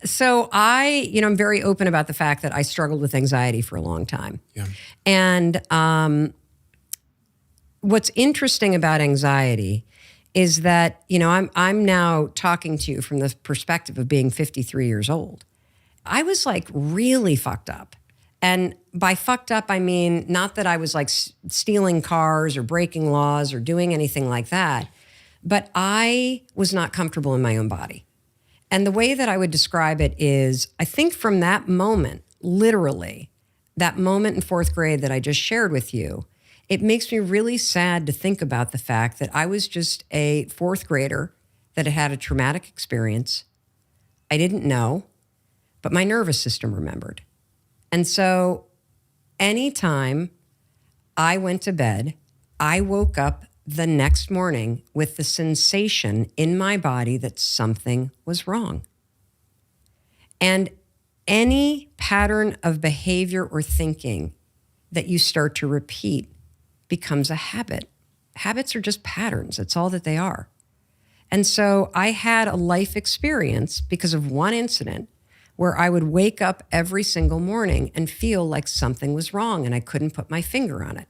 So I'm very open about the fact that I struggled with anxiety for a long time. Yeah. And what's interesting about anxiety is that, I'm now talking to you from the perspective of being 53 years old. I was like really fucked up. And by fucked up, I mean, not that I was like stealing cars or breaking laws or doing anything like that, but I was not comfortable in my own body. And the way that I would describe it is, I think from that moment, literally, that moment in fourth grade that I just shared with you, it makes me really sad to think about the fact that I was just a fourth grader that had had a traumatic experience. I didn't know, but my nervous system remembered. And so anytime I went to bed, I woke up the next morning with the sensation in my body that something was wrong. And any pattern of behavior or thinking that you start to repeat becomes a habit. Habits are just patterns. That's all that they are. And so I had a life experience because of one incident where I would wake up every single morning and feel like something was wrong and I couldn't put my finger on it.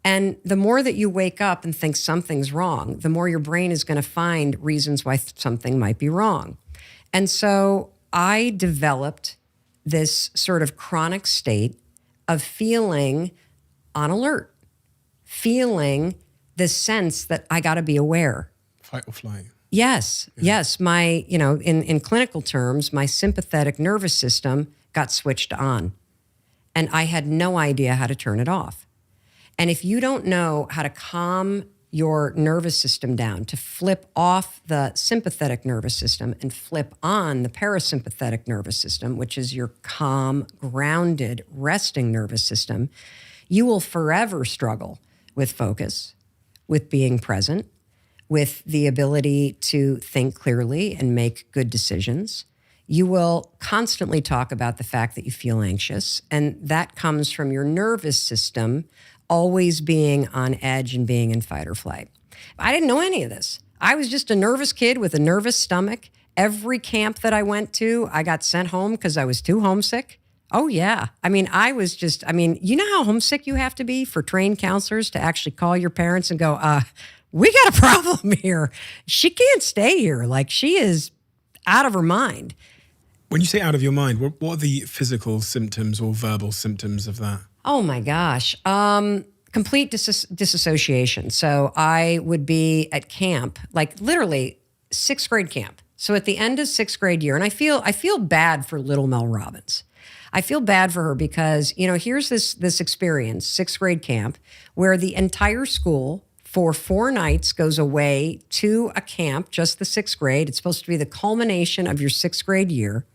And the more that you wake up and think something's wrong, the more your brain is going to find reasons why something might be wrong. And so I developed this sort of chronic state of feeling on alert, feeling this sense that I got to be aware. Fight or flight. Yes, yeah. Yes. My, in clinical terms, my sympathetic nervous system got switched on. And I had no idea how to turn it off. And if you don't know how to calm your nervous system down, to flip off the sympathetic nervous system and flip on the parasympathetic nervous system, which is your calm, grounded, resting nervous system, you will forever struggle with focus, with being present, with the ability to think clearly and make good decisions. You will constantly talk about the fact that you feel anxious, and that comes from your nervous system always being on edge and being in fight or flight. I didn't know any of this. I was just a nervous kid with a nervous stomach. Every camp that I went to, I got sent home because I was too homesick. Oh, yeah. You know how homesick you have to be for trained counselors to actually call your parents and go, we got a problem here. She can't stay here. Like, she is out of her mind. When you say out of your mind, what are the physical symptoms or verbal symptoms of that? Oh, my gosh. Complete disassociation. So I would be at camp, like literally sixth grade camp. So at the end of sixth grade year, and I feel bad for little Mel Robbins. I feel bad for her because, here's this experience, sixth grade camp, where the entire school for 4 nights goes away to a camp, just the sixth grade. It's supposed to be the culmination of your sixth grade year.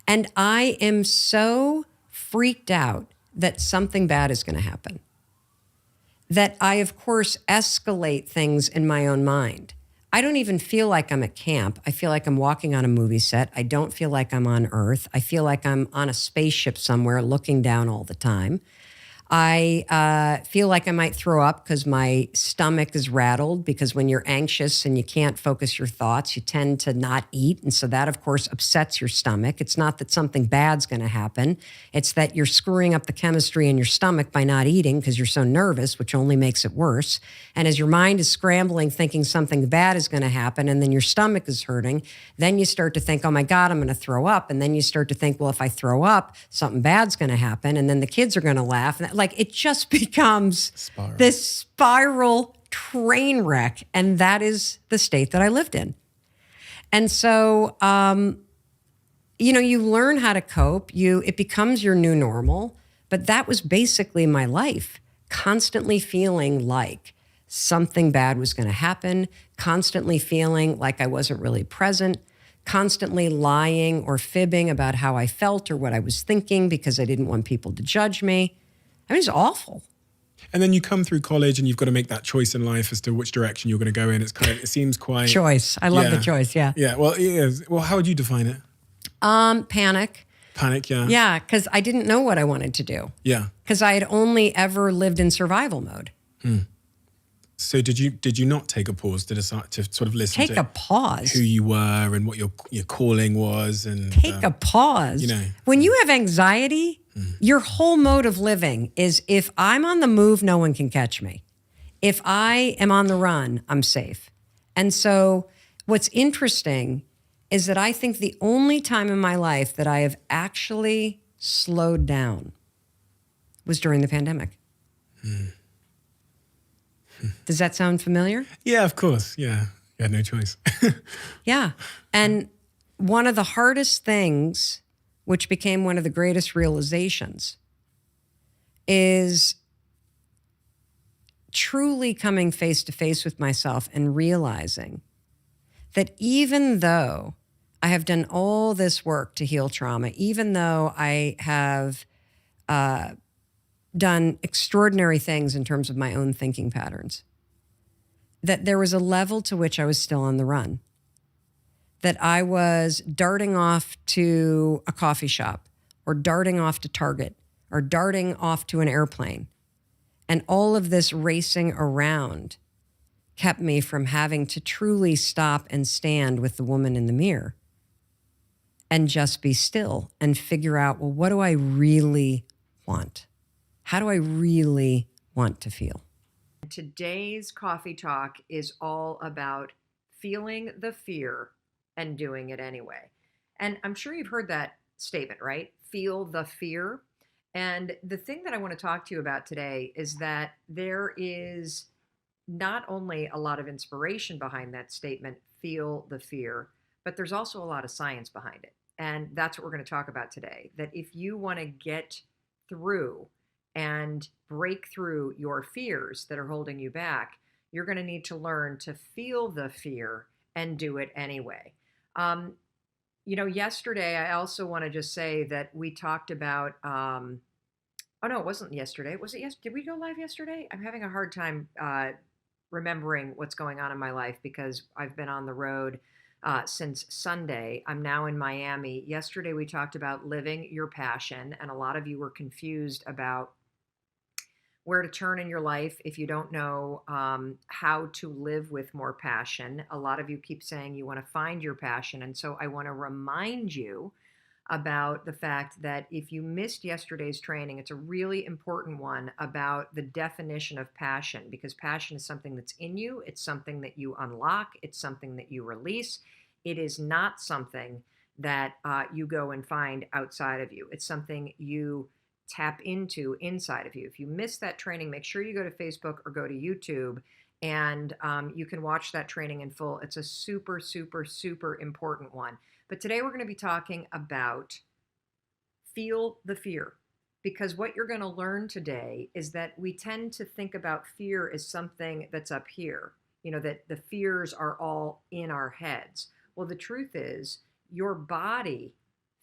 And I am so freaked out that something bad is going to happen, that I, of course, escalate things in my own mind. I don't even feel like I'm at camp. I feel like I'm walking on a movie set. I don't feel like I'm on Earth. I feel like I'm on a spaceship somewhere looking down all the time. I feel like I might throw up because my stomach is rattled, because when you're anxious and you can't focus your thoughts, you tend to not eat. And so that, of course, upsets your stomach. It's not that something bad's going to happen. It's that you're screwing up the chemistry in your stomach by not eating because you're so nervous, which only makes it worse. And as your mind is scrambling, thinking something bad is going to happen, and then your stomach is hurting, then you start to think, oh my God, I'm going to throw up. And then you start to think, well, if I throw up, something bad's going to happen. And then the kids are going to laugh. And like, it just becomes this spiral train wreck. And that is the state that I lived in. And so, you learn how to cope. It becomes your new normal. But that was basically my life, constantly feeling like something bad was going to happen, constantly feeling like I wasn't really present, constantly lying or fibbing about how I felt or what I was thinking because I didn't want people to judge me. I mean, it's awful. And then you come through college and you've got to make that choice in life as to which direction you're going to go in. It seems quite... Choice. I love the choice, yeah. Yeah, well, how would you define it? Panic. Panic, yeah. Yeah, because I didn't know what I wanted to do. Yeah. Because I had only ever lived in survival mode. So did you not take a pause to decide to sort of listen Take to a pause. who you were and what your calling was? And Take a pause. you know, When you have anxiety, your whole mode of living is if I'm on the move, no one can catch me. If I am on the run, I'm safe. And so what's interesting is that I think the only time in my life that I have actually slowed down was during the pandemic. Does that sound familiar? yeah, of course, yeah, you had no choice. Yeah. And one of the hardest things, which became one of the greatest realizations, is truly coming face to face with myself and realizing that even though I have done all this work to heal trauma, even though I have done extraordinary things in terms of my own thinking patterns, that there was a level to which I was still on the run, that I was darting off to a coffee shop or darting off to Target or darting off to an airplane. And all of this racing around kept me from having to truly stop and stand with the woman in the mirror and just be still and figure out, well, what do I really want? How do I really want to feel? Today's coffee talk is all about feeling the fear and doing it anyway. And I'm sure you've heard that statement, right? Feel the fear. And the thing that I want to talk to you about today is that there is not only a lot of inspiration behind that statement, feel the fear, but there's also a lot of science behind it. And that's what we're going to talk about today. That if you want to get through and break through your fears that are holding you back, you're going to need to learn to feel the fear and do it anyway. Yesterday, I also want to just say that we talked about, oh no, it wasn't yesterday. Was it yes? Did we go live yesterday? I'm having a hard time remembering what's going on in my life because I've been on the road since Sunday. I'm now in Miami. Yesterday, we talked about living your passion, and a lot of you were confused about where to turn in your life if you don't know how to live with more passion. A lot of you keep saying you want to find your passion. And so I want to remind you about the fact that if you missed yesterday's training, it's a really important one about the definition of passion, because passion is something that's in you. It's something that you unlock. It's something that you release. It is not something that you go and find outside of you. It's something you tap into inside of you. If you missed that training, make sure you go to Facebook or go to YouTube and you can watch that training in full. It's a super, super, super important one. But today we're going to be talking about feel the fear, because what you're going to learn today is that we tend to think about fear as something that's up here, that the fears are all in our heads. Well, the truth is your body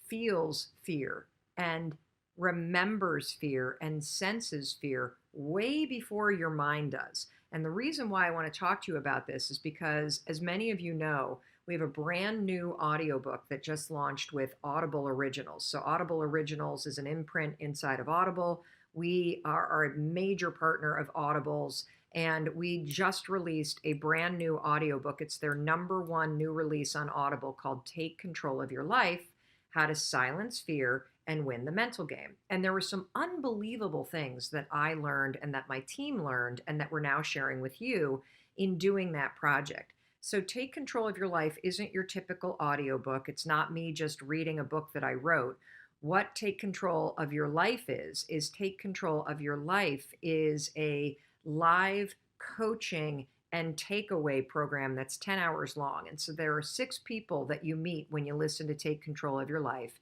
feels fear and remembers fear and senses fear way before your mind does. And the reason why I want to talk to you about this is because, as many of you know, we have a brand new audiobook that just launched with Audible Originals. So Audible Originals is an imprint inside of Audible. We are a major partner of Audible's, and we just released a brand new audiobook. It's their #1 new release on Audible called Take Control of Your Life: How to Silence Fear and Win the Mental Game. And there were some unbelievable things that I learned and that my team learned and that we're now sharing with you in doing that project. So Take Control of Your Life isn't your typical audiobook. It's not me just reading a book that I wrote. What Take Control of Your Life is Take Control of Your Life is a live coaching and takeaway program that's 10 hours long. And so there are 6 people that you meet when you listen to Take Control of Your Life.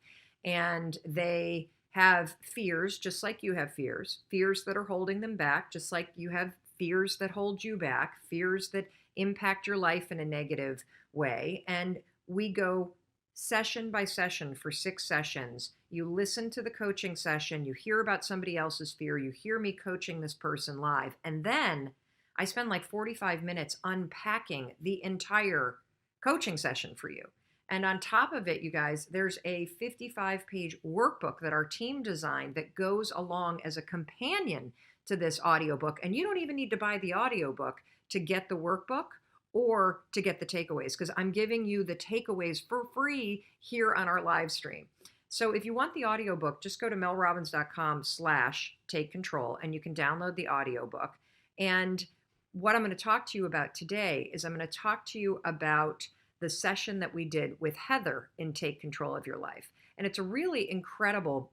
And they have fears, just like you have fears that are holding them back, just like you have fears that hold you back, fears that impact your life in a negative way. And we go session by session for 6 sessions. You listen to the coaching session, you hear about somebody else's fear, you hear me coaching this person live. And then I spend like 45 minutes unpacking the entire coaching session for you. And on top of it, you guys, there's a 55-page workbook that our team designed that goes along as a companion to this audiobook. And you don't even need to buy the audiobook to get the workbook or to get the takeaways, because I'm giving you the takeaways for free here on our live stream. So if you want the audiobook, just go to melrobbins.com/take control and you can download the audiobook. And what I'm going to talk to you about today is I'm going to talk to you about the session that we did with Heather in Take Control of Your Life. And it's a really incredible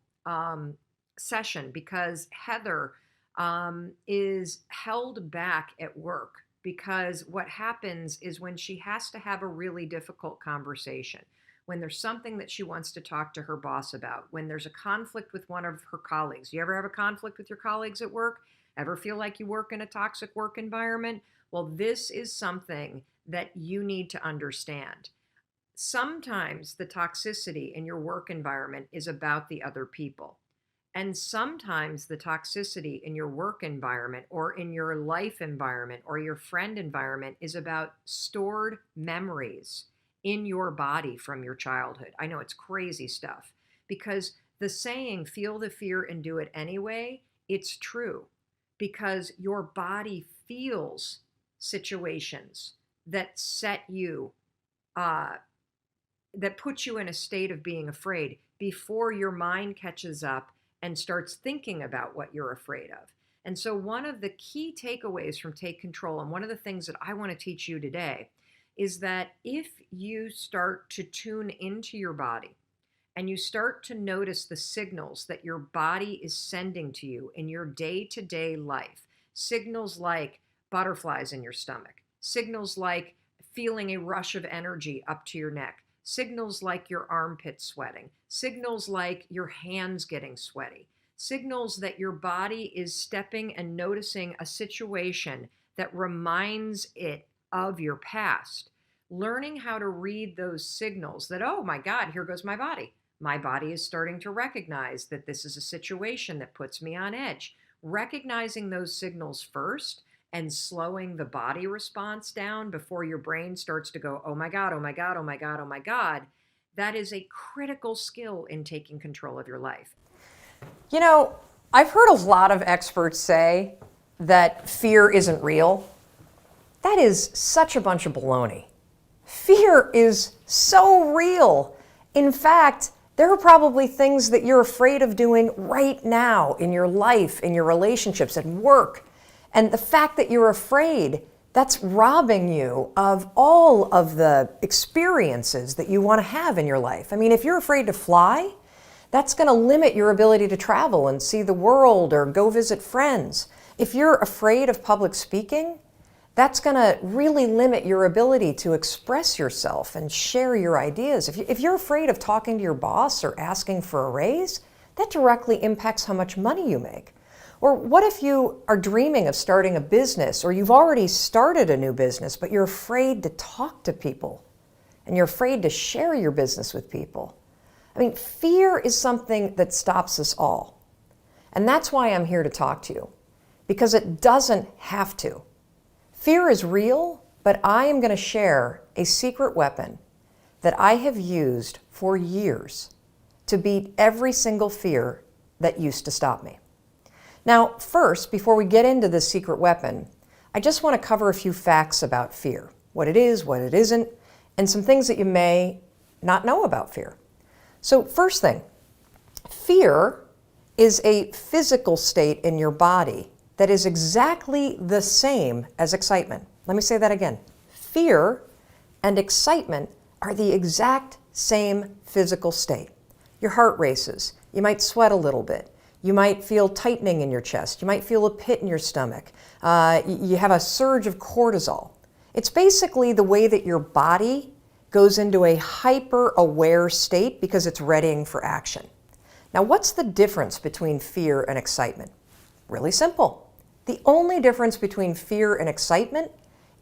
session because Heather is held back at work because what happens is when she has to have a really difficult conversation, when there's something that she wants to talk to her boss about, when there's a conflict with one of her colleagues. You ever have a conflict with your colleagues at work? Ever feel like you work in a toxic work environment? Well, this is something that you need to understand. Sometimes the toxicity in your work environment is about the other people. And sometimes the toxicity in your work environment or in your life environment or your friend environment is about stored memories in your body from your childhood. I know it's crazy stuff because the saying, feel the fear and do it anyway, it's true because your body feels situations that set you, that put you in a state of being afraid before your mind catches up and starts thinking about what you're afraid of. And so one of the key takeaways from Take Control, and one of the things that I want to teach you today, is that if you start to tune into your body and you start to notice the signals that your body is sending to you in your day-to-day life, signals like butterflies in your stomach, signals like feeling a rush of energy up to your neck, signals like your armpits sweating, signals like your hands getting sweaty, signals that your body is stepping and noticing a situation that reminds it of your past. Learning how to read those signals that, oh my God, here goes my body. My body is starting to recognize that this is a situation that puts me on edge. Recognizing those signals first and slowing the body response down before your brain starts to go, oh my God, oh my God, oh my God, oh my God, that is a critical skill in taking control of your life. You know, I've heard a lot of experts say that fear isn't real. That is such a bunch of baloney. Fear is so real. In fact, there are probably things that you're afraid of doing right now in your life, in your relationships, at work. And the fact that you're afraid, that's robbing you of all of the experiences that you want to have in your life. I mean, if you're afraid to fly, that's going to limit your ability to travel and see the world or go visit friends. If you're afraid of public speaking, that's going to really limit your ability to express yourself and share your ideas. If you're afraid of talking to your boss or asking for a raise, that directly impacts how much money you make. Or what if you are dreaming of starting a business or you've already started a new business, but you're afraid to talk to people and you're afraid to share your business with people? I mean, fear is something that stops us all. And that's why I'm here to talk to you, because it doesn't have to. Fear is real, but I am going to share a secret weapon that I have used for years to beat every single fear that used to stop me. Now, first, before we get into this secret weapon, I just want to cover a few facts about fear, what it is, what it isn't, and some things that you may not know about fear. So first thing, fear is a physical state in your body that is exactly the same as excitement. Let me say that again. Fear and excitement are the exact same physical state. Your heart races. You might sweat a little bit. You might feel tightening in your chest. You might feel a pit in your stomach. You have a surge of cortisol. It's basically the way that your body goes into a hyper-aware state because it's readying for action. Now, what's the difference between fear and excitement? Really simple. The only difference between fear and excitement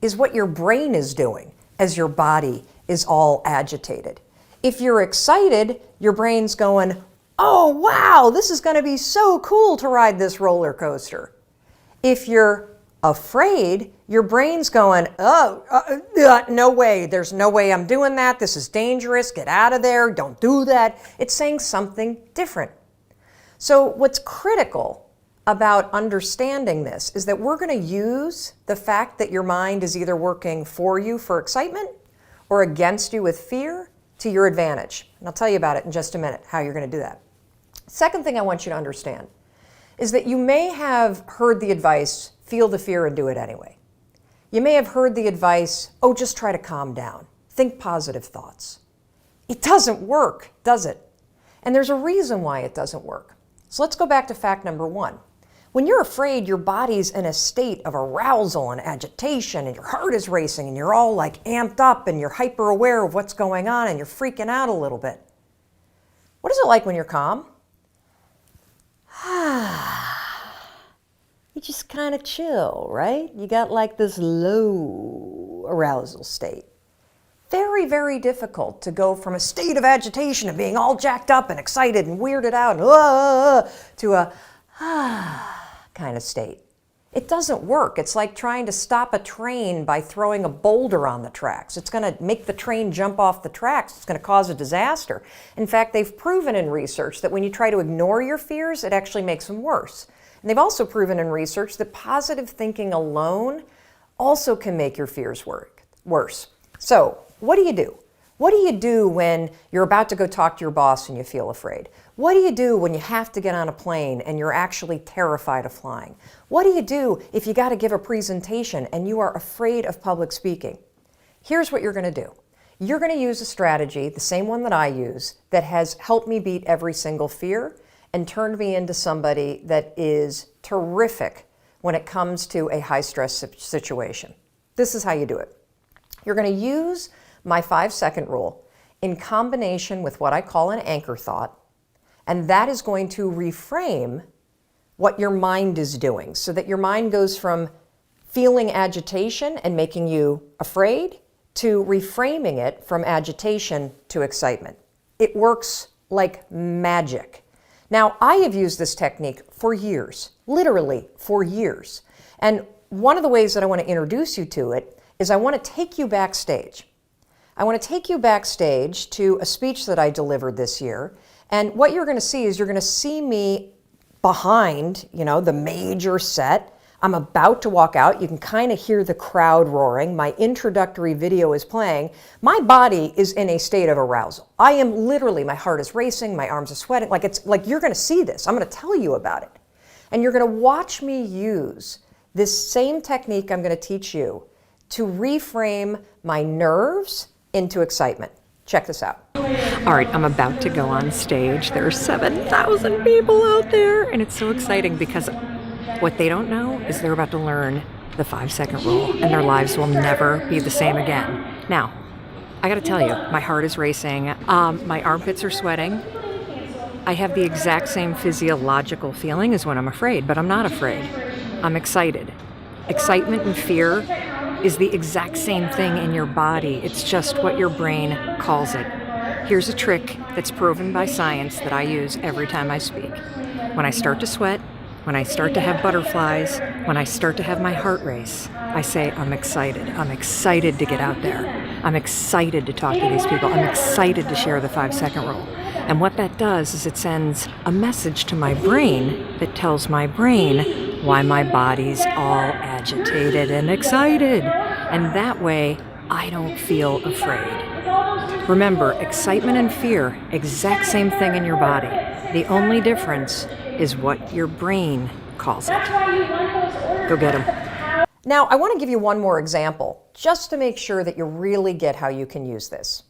is what your brain is doing as your body is all agitated. If you're excited, your brain's going, oh, wow, this is going to be so cool to ride this roller coaster. If you're afraid, your brain's going, no way, there's no way I'm doing that. This is dangerous. Get out of there. Don't do that. It's saying something different. So what's critical about understanding this is that we're going to use the fact that your mind is either working for you for excitement or against you with fear to your advantage. And I'll tell you about it in just a minute, how you're going to do that. Second thing I want you to understand is that you may have heard the advice, feel the fear and do it anyway. You may have heard the advice, oh, just try to calm down. Think positive thoughts. It doesn't work, does it? And there's a reason why it doesn't work. So let's go back to fact number one. When you're afraid, your body's in a state of arousal and agitation, and your heart is racing, and you're all like amped up, and you're hyper aware of what's going on, and you're freaking out a little bit. What is it like when you're calm? You just kind of chill, right? You got like this low arousal state. Very, very difficult to go from a state of agitation and being all jacked up and excited and weirded out and to a kind of state. It doesn't work. It's like trying to stop a train by throwing a boulder on the tracks. It's going to make the train jump off the tracks. It's going to cause a disaster. In fact, they've proven in research that when you try to ignore your fears, it actually makes them worse. And they've also proven in research that positive thinking alone also can make your fears worse. So, what do you do? What do you do when you're about to go talk to your boss and you feel afraid? What do you do when you have to get on a plane and you're actually terrified of flying? What do you do if you got to give a presentation and you are afraid of public speaking? Here's what you're going to do. You're going to use a strategy, the same one that I use, that has helped me beat every single fear and turned me into somebody that is terrific when it comes to a high-stress situation. This is how you do it. You're going to use my 5-second rule in combination with what I call an anchor thought, and that is going to reframe what your mind is doing so that your mind goes from feeling agitation and making you afraid to reframing it from agitation to excitement. It works like magic. Now, I have used this technique for years, literally for years. And one of the ways that I want to introduce you to it is I want to take you backstage. I want to take you backstage to a speech that I delivered this year. And what you're going to see is you're going to see me behind, the major set. I'm about to walk out. You can kind of hear the crowd roaring. My introductory video is playing. My body is in a state of arousal. I am literally, my heart is racing, my arms are sweating. Like you're going to see this. I'm going to tell you about it. And you're going to watch me use this same technique I'm going to teach you to reframe my nerves into excitement. Check this out. All right, I'm about to go on stage. There are 7,000 people out there, and it's so exciting because what they don't know is they're about to learn the 5-second rule, and their lives will never be the same again. Now, I gotta tell you, my heart is racing. My armpits are sweating. I have the exact same physiological feeling as when I'm afraid, but I'm not afraid. I'm excited. Excitement and fear is the exact same thing in your body. It's just what your brain calls it. Here's a trick that's proven by science that I use every time I speak. When I start to sweat, when I start to have butterflies, when I start to have my heart race, I say, I'm excited. I'm excited to get out there. I'm excited to talk to these people. I'm excited to share the 5-second rule. And what that does is it sends a message to my brain that tells my brain why my body's all agitated and excited. And that way, I don't feel afraid. Remember, excitement and fear, exact same thing in your body. The only difference is what your brain calls it. Go get them. Now, I want to give you one more example, just to make sure that you really get how you can use this.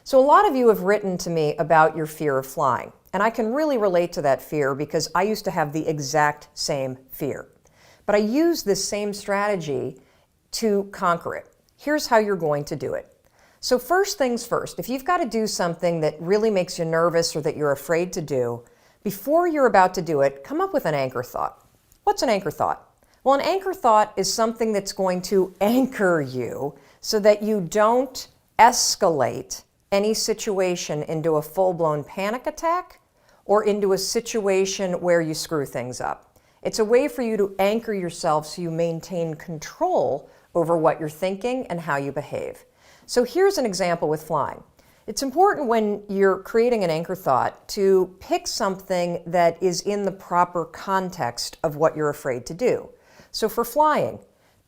So a lot of you have written to me about your fear of flying, and I can really relate to that fear because I used to have the exact same fear. But I use this same strategy to conquer it. Here's how you're going to do it. So first things first, if you've got to do something that really makes you nervous or that you're afraid to do, before you're about to do it, come up with an anchor thought. What's an anchor thought? Well, an anchor thought is something that's going to anchor you so that you don't escalate any situation into a full-blown panic attack or into a situation where you screw things up. It's a way for you to anchor yourself so you maintain control over what you're thinking and how you behave. So here's an example with flying. It's important when you're creating an anchor thought to pick something that is in the proper context of what you're afraid to do. So for flying,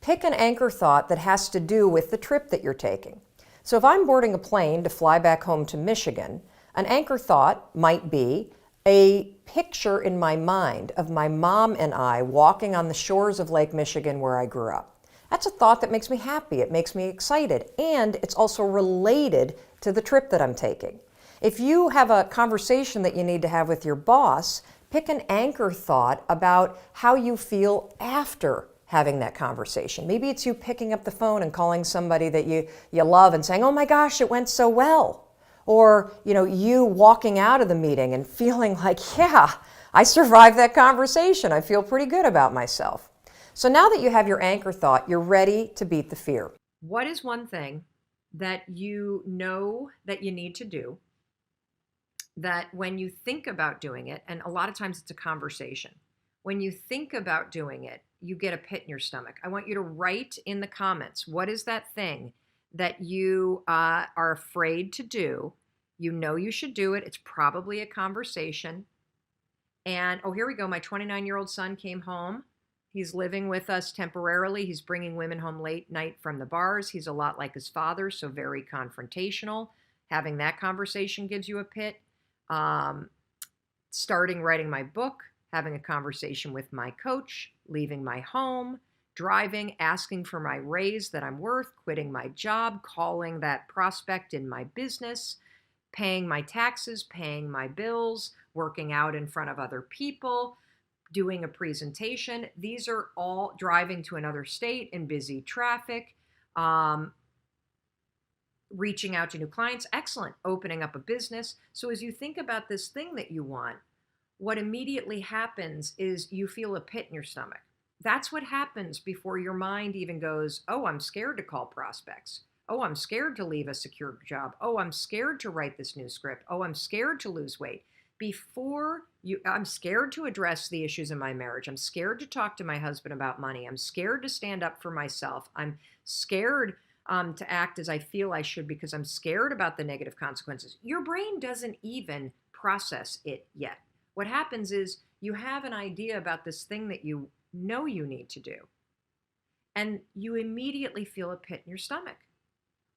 pick an anchor thought that has to do with the trip that you're taking. So if I'm boarding a plane to fly back home to Michigan, an anchor thought might be a picture in my mind of my mom and I walking on the shores of Lake Michigan where I grew up. That's a thought that makes me happy, it makes me excited, and it's also related to the trip that I'm taking. If you have a conversation that you need to have with your boss, pick an anchor thought about how you feel after having that conversation. Maybe it's you picking up the phone and calling somebody that you love and saying, "Oh my gosh, it went so well." Or, you walking out of the meeting and feeling like, yeah, I survived that conversation. I feel pretty good about myself. So now that you have your anchor thought, you're ready to beat the fear. What is one thing that you know that you need to do that when you think about doing it, and a lot of times it's a conversation, when you think about doing it, you get a pit in your stomach? I want you to write in the comments, what is that thing that you are afraid to do? You know you should do it. It's probably a conversation. And, oh, here we go. My 29-year-old son came home. He's living with us temporarily. He's bringing women home late night from the bars. He's a lot like his father, so very confrontational. Having that conversation gives you a pit. Starting writing my book, having a conversation with my coach, leaving my home, driving, asking for my raise that I'm worth, quitting my job, calling that prospect in my business, paying my taxes, paying my bills, working out in front of other people, doing a presentation. These are all driving to another state in busy traffic, reaching out to new clients. Excellent. Opening up a business. So as you think about this thing that you want, what immediately happens is you feel a pit in your stomach. That's what happens before your mind even goes, oh, I'm scared to call prospects. Oh, I'm scared to leave a secure job. Oh, I'm scared to write this new script. Oh, I'm scared to lose weight. I'm scared to address the issues in my marriage. I'm scared to talk to my husband about money. I'm scared to stand up for myself. I'm scared to act as I feel I should because I'm scared about the negative consequences. Your brain doesn't even process it yet. What happens is you have an idea about this thing that you know you need to do, and you immediately feel a pit in your stomach,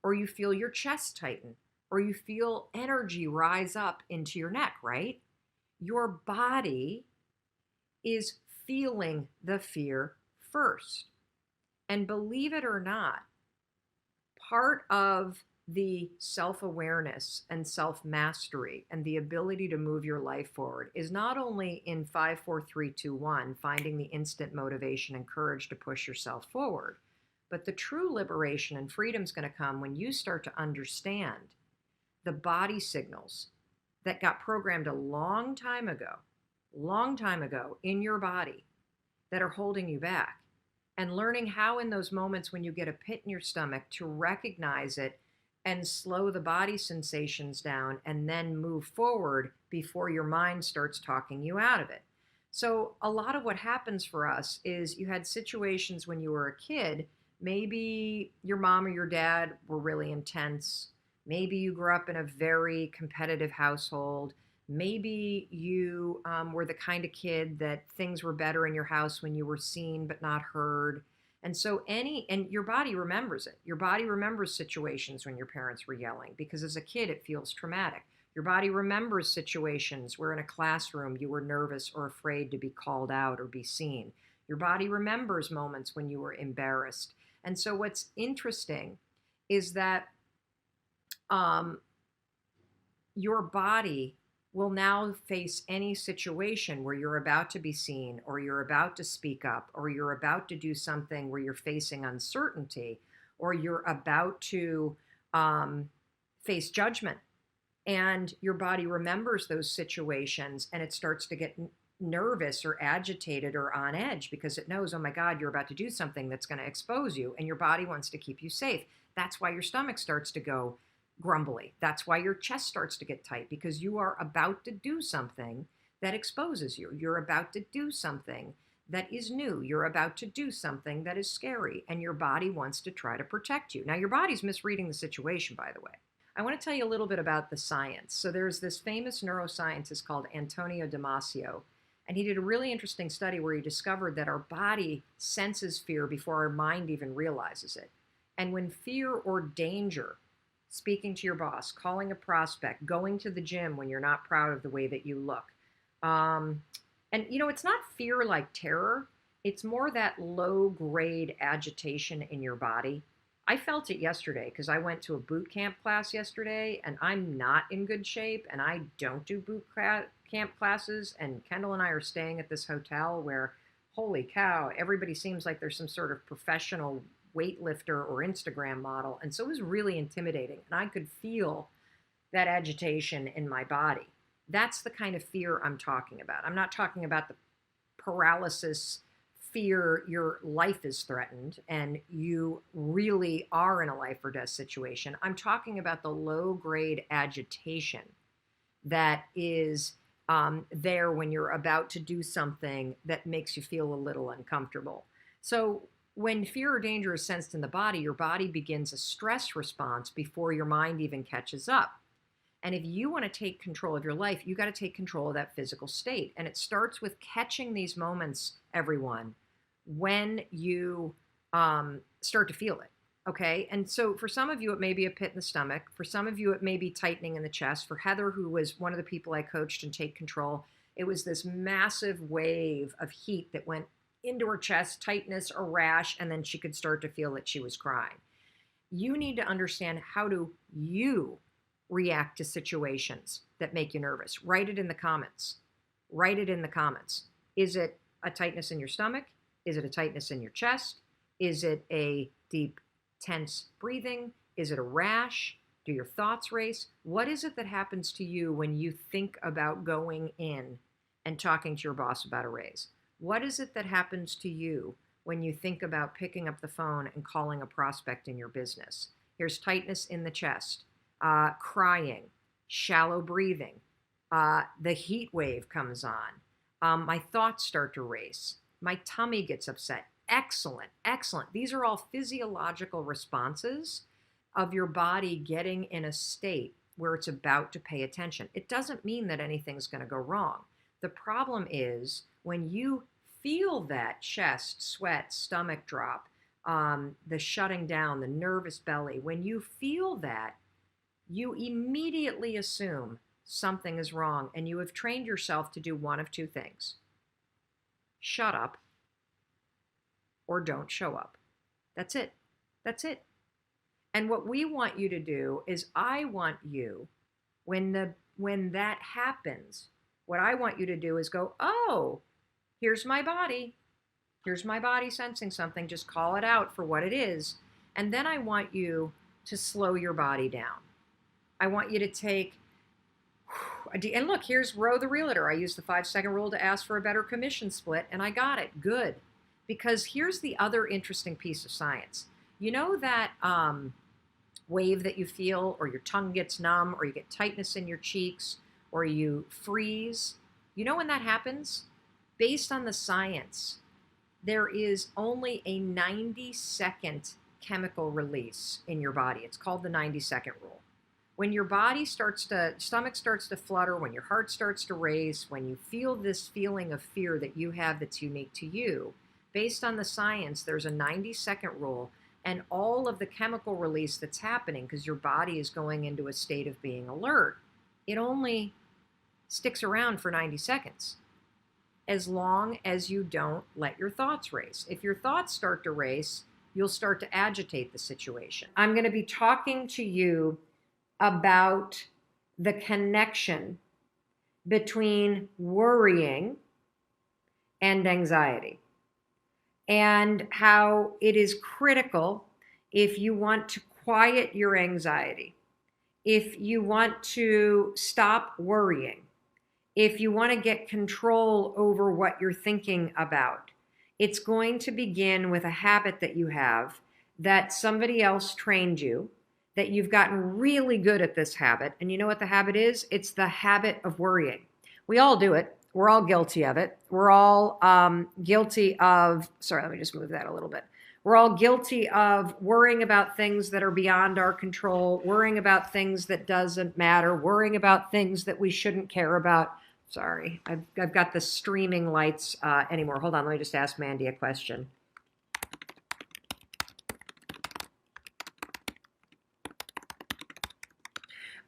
or you feel your chest tighten, or you feel energy rise up into your neck, right? Your body is feeling the fear first. And believe it or not, part of the self-awareness and self-mastery and the ability to move your life forward is not only in 5, 4, 3, 2, 1, finding the instant motivation and courage to push yourself forward, but the true liberation and freedom is going to come when you start to understand the body signals that got programmed a long time ago in your body that are holding you back, and learning how in those moments when you get a pit in your stomach to recognize it and slow the body sensations down and then move forward before your mind starts talking you out of it. So a lot of what happens for us is you had situations when you were a kid, maybe your mom or your dad were really intense. Maybe you grew up in a very competitive household. Maybe you were the kind of kid that things were better in your house when you were seen but not heard. And so and your body remembers it. Your body remembers situations when your parents were yelling because as a kid it feels traumatic. Your body remembers situations where in a classroom you were nervous or afraid to be called out or be seen. Your body remembers moments when you were embarrassed. And so what's interesting is that your body will now face any situation where you're about to be seen or you're about to speak up or you're about to do something where you're facing uncertainty or you're about to face judgment. And your body remembers those situations and it starts to get nervous or agitated or on edge because it knows, oh my God, you're about to do something that's going to expose you, and your body wants to keep you safe. That's why your stomach starts to go grumbly. That's why your chest starts to get tight, because you are about to do something that exposes you. You're about to do something that is new. You're about to do something that is scary, and your body wants to try to protect you. Now, your body's misreading the situation, by the way. I want to tell you a little bit about the science. So there's this famous neuroscientist called Antonio Damasio, and he did a really interesting study where he discovered that our body senses fear before our mind even realizes it. And when fear or danger, speaking to your boss, calling a prospect, going to the gym when you're not proud of the way that you look, and it's not fear like terror. It's more that low grade agitation in your body. I felt it yesterday because I went to a boot camp class yesterday and I'm not in good shape and I don't do camp classes. And Kendall and I are staying at this hotel where, holy cow, everybody seems like there's some sort of professional weightlifter or Instagram model. And so it was really intimidating. And I could feel that agitation in my body. That's the kind of fear I'm talking about. I'm not talking about the paralysis fear your life is threatened and you really are in a life or death situation. I'm talking about the low grade agitation that is there when you're about to do something that makes you feel a little uncomfortable. So when fear or danger is sensed in the body, your body begins a stress response before your mind even catches up. And if you want to take control of your life, you got to take control of that physical state. And it starts with catching these moments, everyone, when you start to feel it. Okay. And so for some of you, it may be a pit in the stomach. For some of you, it may be tightening in the chest. For Heather, who was one of the people I coached in Take Control, it was this massive wave of heat that went into her chest, tightness, a rash, and then she could start to feel that she was crying. You need to understand, how do you react to situations that make you nervous? Write it in the comments. Write it in the comments. Is it a tightness in your stomach? Is it a tightness in your chest? Is it a deep, tense breathing? Is it a rash? Do your thoughts race? What is it that happens to you when you think about going in and talking to your boss about a raise? What is it that happens to you when you think about picking up the phone and calling a prospect in your business? Here's tightness in the chest. Crying, shallow breathing, the heat wave comes on, my thoughts start to race, my tummy gets upset. Excellent, excellent. These are all physiological responses of your body getting in a state where it's about to pay attention. It doesn't mean that anything's going to go wrong. The problem is when you feel that chest, sweat, stomach drop, the shutting down, the nervous belly, when you feel that, you immediately assume something is wrong, and you have trained yourself to do one of two things: shut up or don't show up. That's it. That's it. And what we want you to do is, I want you, when that happens, what I want you to do is go, oh, here's my body. Here's my body sensing something. Just call it out for what it is. And then I want you to slow your body down. I want you to take, and look, here's Ro the realtor. I used the 5-second rule to ask for a better commission split, and I got it. Good. Because here's the other interesting piece of science. You know that wave that you feel, or your tongue gets numb, or you get tightness in your cheeks, or you freeze? You know when that happens? Based on the science, there is only a 90-second chemical release in your body. It's called the 90-second rule. When your body stomach starts to flutter, when your heart starts to race, when you feel this feeling of fear that you have that's unique to you, based on the science, there's a 90-second rule, and all of the chemical release that's happening, because your body is going into a state of being alert, it only sticks around for 90 seconds, as long as you don't let your thoughts race. If your thoughts start to race, you'll start to agitate the situation. I'm going to be talking to you about the connection between worrying and anxiety, and how it is critical, if you want to quiet your anxiety, if you want to stop worrying, if you want to get control over what you're thinking about, it's going to begin with a habit that you have, that somebody else trained you, that you've gotten really good at this habit. And you know what the habit is? It's the habit of worrying. We all do it. We're all guilty of it. We're all guilty of, sorry, let me just move that a little bit. We're all guilty of worrying about things that are beyond our control, worrying about things that doesn't matter, worrying about things that we shouldn't care about. Sorry, I've got the streaming lights anymore. Hold on, let me just ask Mandy a question.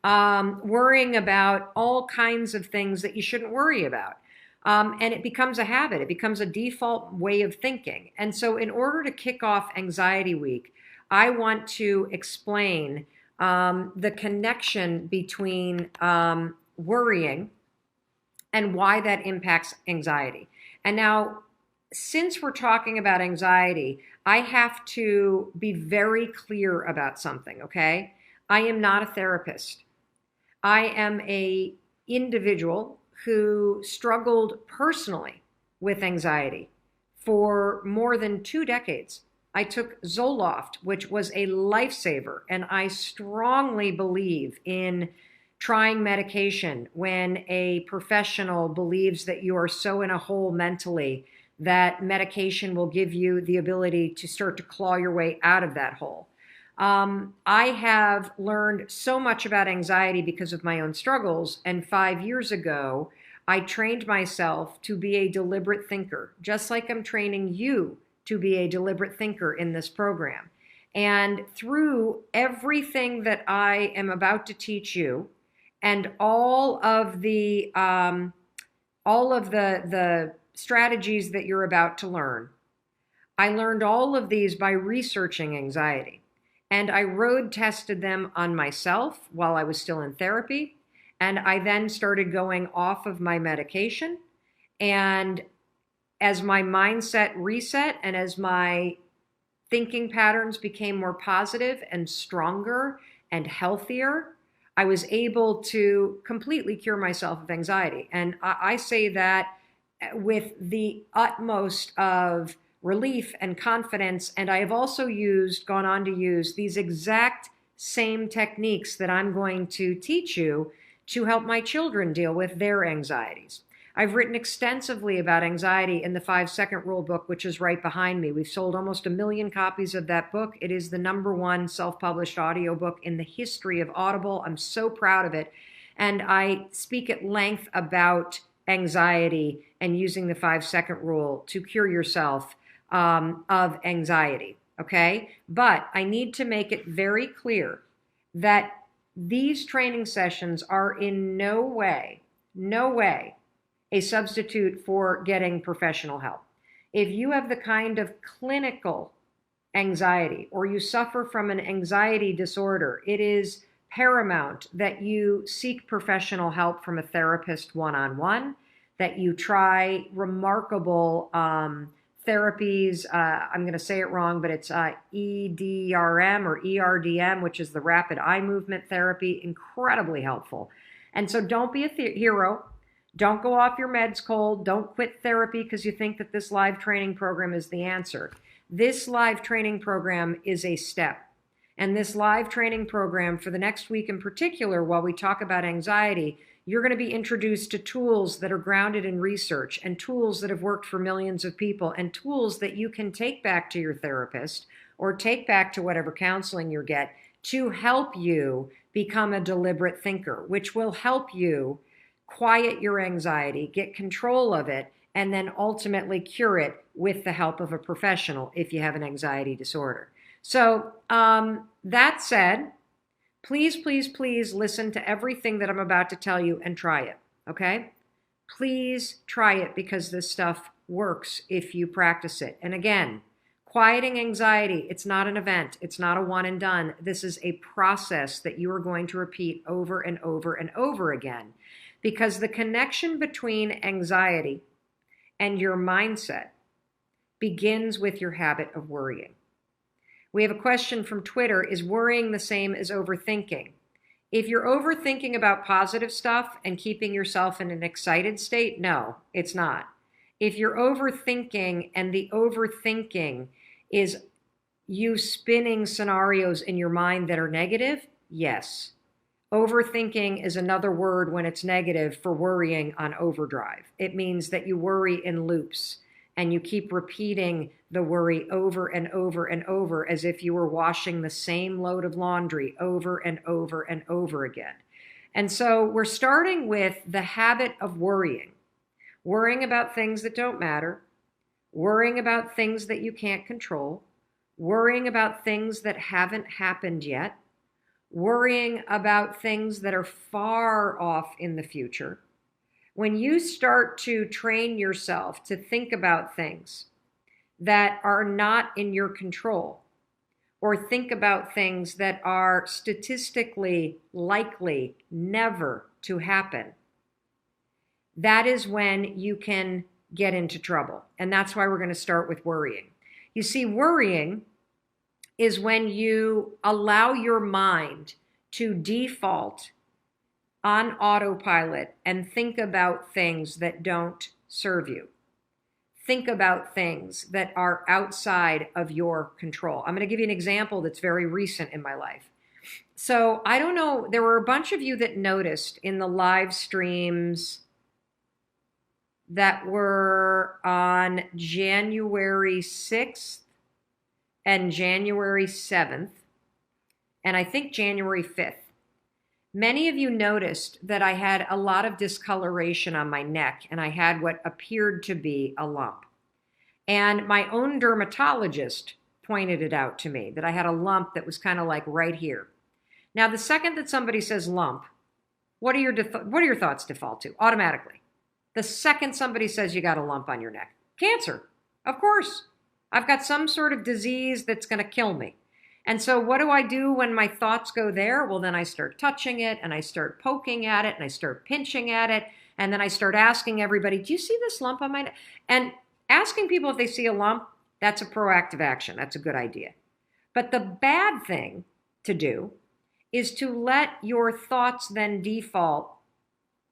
Worrying about all kinds of things that you shouldn't worry about. And it becomes a habit. It becomes a default way of thinking. And so in order to kick off Anxiety Week, I want to explain the connection between worrying and why that impacts anxiety. And now, since we're talking about anxiety, I have to be very clear about something, okay? I am not a therapist. I am a individual who struggled personally with anxiety for more than 2 decades. I took Zoloft, which was a lifesaver, and I strongly believe in trying medication when a professional believes that you are so in a hole mentally that medication will give you the ability to start to claw your way out of that hole. I have learned so much about anxiety because of my own struggles, and 5 years ago, I trained myself to be a deliberate thinker, just like I'm training you to be a deliberate thinker in this program. And through everything that I am about to teach you, and all of the strategies that you're about to learn, I learned all of these by researching anxiety. And I road tested them on myself while I was still in therapy. And I then started going off of my medication. And as my mindset reset and as my thinking patterns became more positive and stronger and healthier, I was able to completely cure myself of anxiety. And I say that with the utmost of relief and confidence. And I have also gone on to use these exact same techniques that I'm going to teach you to help my children deal with their anxieties. I've written extensively about anxiety in the 5-Second Rule book, which is right behind me. We've sold almost 1 million copies of that book. It is the #1 self-published audiobook in the history of Audible. I'm so proud of it. And I speak at length about anxiety and using the 5-Second Rule to cure yourself of anxiety, okay? But I need to make it very clear that these training sessions are in no way, a substitute for getting professional help. If you have the kind of clinical anxiety or you suffer from an anxiety disorder, it is paramount that you seek professional help from a therapist one-on-one, that you try remarkable therapies. I'm going to say it wrong, but it's EDRM or ERDM, which is the rapid eye movement therapy, incredibly helpful. And so don't be a hero. Don't go off your meds cold. Don't quit therapy because you think that this live training program is the answer. This live training program is a step. And this live training program for the next week in particular, while we talk about anxiety, you're going to be introduced to tools that are grounded in research and tools that have worked for millions of people and tools that you can take back to your therapist or take back to whatever counseling you get to help you become a deliberate thinker, which will help you quiet your anxiety, get control of it, and then ultimately cure it with the help of a professional if you have an anxiety disorder. So that said, please, please, please listen to everything that I'm about to tell you and try it, okay? Please try it because this stuff works if you practice it. And again, quieting anxiety, it's not an event. It's not a one and done. This is a process that you are going to repeat over and over and over again. Because the connection between anxiety and your mindset begins with your habit of worrying. We have a question from Twitter. Is worrying the same as overthinking? If you're overthinking about positive stuff and keeping yourself in an excited state, no, it's not. If you're overthinking and the overthinking is you spinning scenarios in your mind that are negative, yes. Overthinking is another word when it's negative for worrying on overdrive. It means that you worry in loops. and you keep repeating the worry over and over and over as if you were washing the same load of laundry over and over and over again. And so we're starting with the habit of worrying about things that don't matter, worrying about things that you can't control, worrying about things that haven't happened yet, worrying about things that are far off in the future. When you start to train yourself to think about things that are not in your control, or think about things that are statistically likely never to happen, that is when you can get into trouble. And that's why we're going to start with worrying. You see, worrying is when you allow your mind to default on autopilot and think about things that don't serve you. Think about things that are outside of your control. I'm going to give you an example that's very recent in my life. So I don't know, there were a bunch of you that noticed in the live streams that were on January 6th and January 7th, and I think January 5th. Many of you noticed that I had a lot of discoloration on my neck, and I had what appeared to be a lump. And my own dermatologist pointed it out to me, that I had a lump that was kind of like right here. Now, the second that somebody says lump, what are your thoughts default to? Automatically. The second somebody says you got a lump on your neck, cancer, of course. I've got some sort of disease that's going to kill me. And so what do I do when my thoughts go there? Well, then I start touching it, and I start poking at it, and I start pinching at it, and then I start asking everybody, do you see this lump on my neck? And asking people if they see a lump, that's a proactive action. That's a good idea. But the bad thing to do is to let your thoughts then default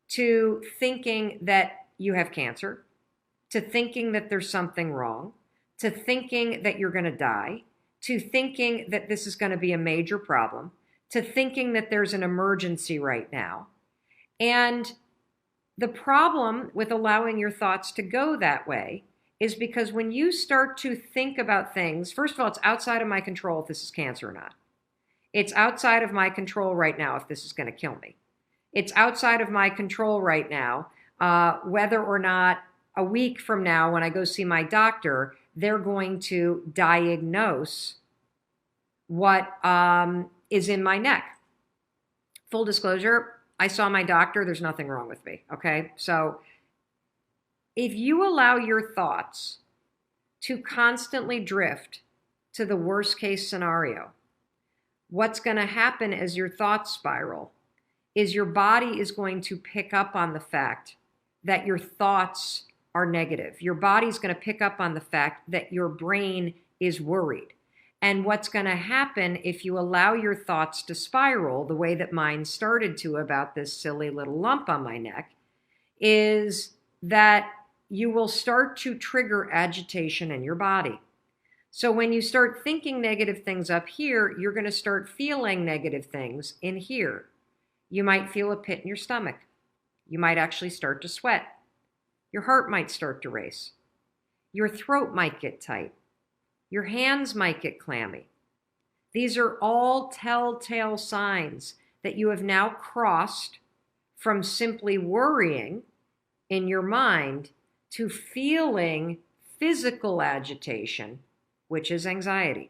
to thinking that you have cancer, to thinking that there's something wrong, to thinking that you're going to die, to thinking that this is going to be a major problem, to thinking that there's an emergency right now. And the problem with allowing your thoughts to go that way is because when you start to think about things, first of all, it's outside of my control if this is cancer or not. It's outside of my control right now if this is going to kill me. It's outside of my control right now whether or not a week from now when I go see my doctor, they're going to diagnose what is in my neck. Full disclosure, I saw my doctor. There's nothing wrong with me, okay? So if you allow your thoughts to constantly drift to the worst case scenario, what's going to happen as your thoughts spiral is your body is going to pick up on the fact that your thoughts are negative. Your body's going to pick up on the fact that your brain is worried. And what's going to happen if you allow your thoughts to spiral the way that mine started to about this silly little lump on my neck is that you will start to trigger agitation in your body. So when you start thinking negative things up here, you're going to start feeling negative things in here. You might feel a pit in your stomach. You might actually start to sweat. Your heart might start to race. Your throat might get tight. Your hands might get clammy. These are all telltale signs that you have now crossed from simply worrying in your mind to feeling physical agitation, which is anxiety.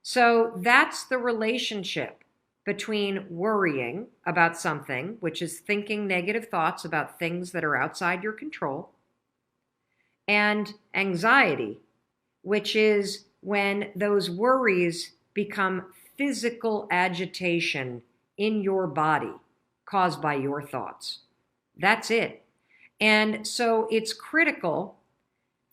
So that's the relationship between worrying about something, which is thinking negative thoughts about things that are outside your control, and anxiety, which is when those worries become physical agitation in your body caused by your thoughts. That's it. And so it's critical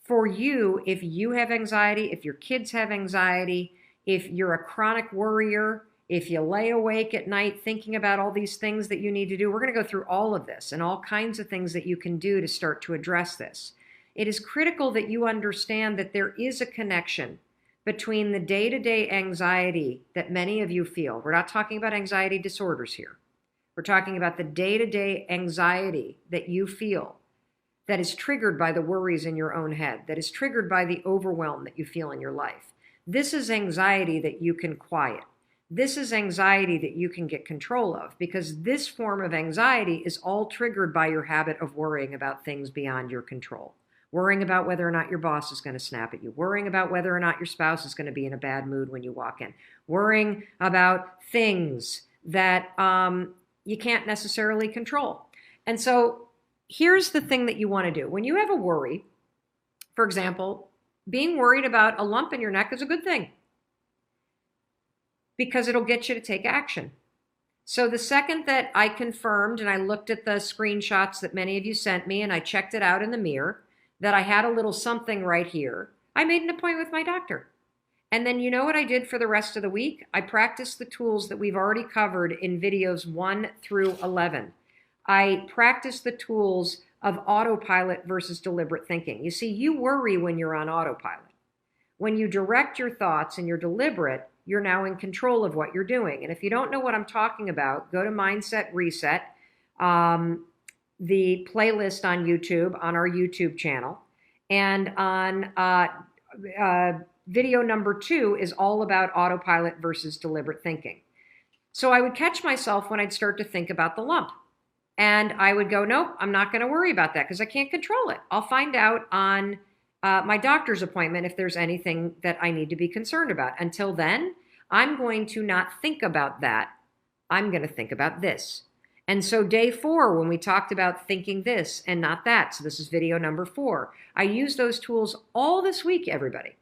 for you, if you have anxiety, if your kids have anxiety, if you're a chronic worrier, if you lay awake at night thinking about all these things that you need to do, we're going to go through all of this and all kinds of things that you can do to start to address this. It is critical that you understand that there is a connection between the day-to-day anxiety that many of you feel. We're not talking about anxiety disorders here. We're talking about the day-to-day anxiety that you feel that is triggered by the worries in your own head, that is triggered by the overwhelm that you feel in your life. This is anxiety that you can quiet. This is anxiety that you can get control of, because this form of anxiety is all triggered by your habit of worrying about things beyond your control. Worrying about whether or not your boss is going to snap at you. Worrying about whether or not your spouse is going to be in a bad mood when you walk in. Worrying about things that you can't necessarily control. And so here's the thing that you want to do. When you have a worry, for example, being worried about a lump in your neck is a good thing, because it'll get you to take action. So the second that I confirmed and I looked at the screenshots that many of you sent me and I checked it out in the mirror, that I had a little something right here, I made an appointment with my doctor. And then you know what I did for the rest of the week? I practiced the tools that we've already covered in videos 1 through 11. I practiced the tools of autopilot versus deliberate thinking. You see, you worry when you're on autopilot. When you direct your thoughts and you're deliberate, you're now in control of what you're doing. And if you don't know what I'm talking about, go to Mindset Reset, the playlist on YouTube, on our YouTube channel. And on video number 2 is all about autopilot versus deliberate thinking. So I would catch myself when I'd start to think about the lump. And I would go, nope, I'm not going to worry about that because I can't control it. I'll find out on my doctor's appointment if there's anything that I need to be concerned about. Until then, I'm going to not think about that. I'm going to think about this. And so day 4, when we talked about thinking this and not that, so this is video number 4, I used those tools all this week, everybody,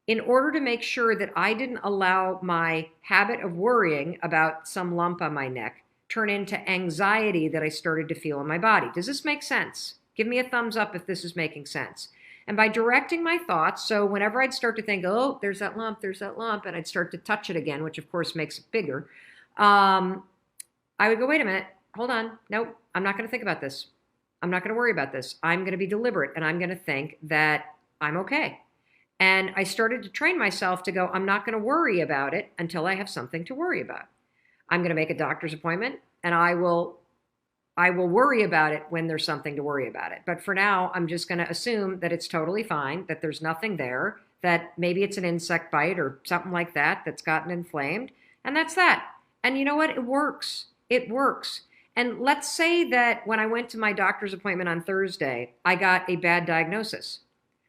in order to make sure that I didn't allow my habit of worrying about some lump on my neck turn into anxiety that I started to feel in my body. Does this make sense? Give me a thumbs up if this is making sense. And by directing my thoughts, so whenever I'd start to think, oh, there's that lump, and I'd start to touch it again, which of course makes it bigger, I would go, wait a minute, hold on. Nope, I'm not going to think about this. I'm not going to worry about this. I'm going to be deliberate, and I'm going to think that I'm okay. And I started to train myself to go, I'm not going to worry about it until I have something to worry about. I'm going to make a doctor's appointment, and I will worry about it when there's something to worry about it. But for now, I'm just going to assume that it's totally fine, that there's nothing there, that maybe it's an insect bite or something like that that's gotten inflamed, and that's that. And you know what? It works. It works. And let's say that when I went to my doctor's appointment on Thursday, I got a bad diagnosis.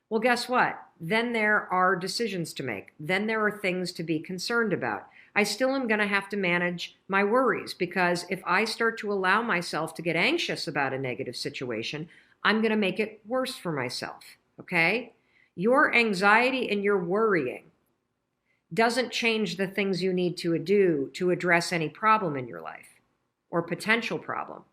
Well, guess what? Then there are decisions to make. Then there are things to be concerned about. I still am going to have to manage my worries, because if I start to allow myself to get anxious about a negative situation, I'm going to make it worse for myself, okay? Your anxiety and your worrying doesn't change the things you need to do to address any problem in your life or potential problem.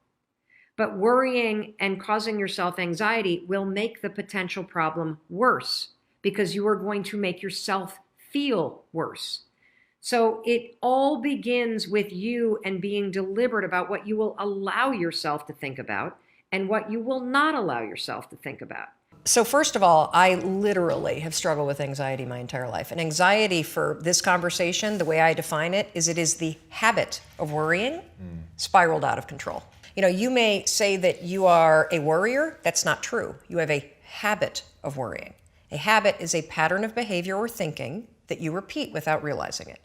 But worrying and causing yourself anxiety will make the potential problem worse, because you are going to make yourself feel worse. So it all begins with you and being deliberate about what you will allow yourself to think about and what you will not allow yourself to think about. So first of all, I literally have struggled with anxiety my entire life. And anxiety, for this conversation, the way I define it is the habit of worrying spiraled out of control. You know, you may say that you are a worrier. That's not true. You have a habit of worrying. A habit is a pattern of behavior or thinking that you repeat without realizing it.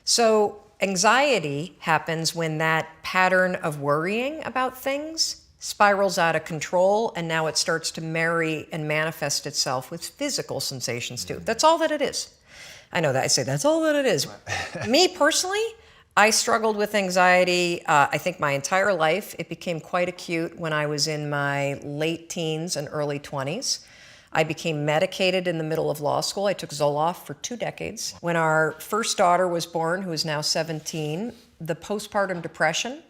So anxiety happens when that pattern of worrying about things spirals out of control, and now it starts to marry and manifest itself with physical sensations too. That's all that it is. I know that I say that's all that it is. Me personally, I struggled with anxiety, I think my entire life. It became quite acute when I was in my late teens and early 20s. I became medicated in the middle of law school. I took Zoloft for 2 decades. When our first daughter was born, who is now 17, the postpartum depression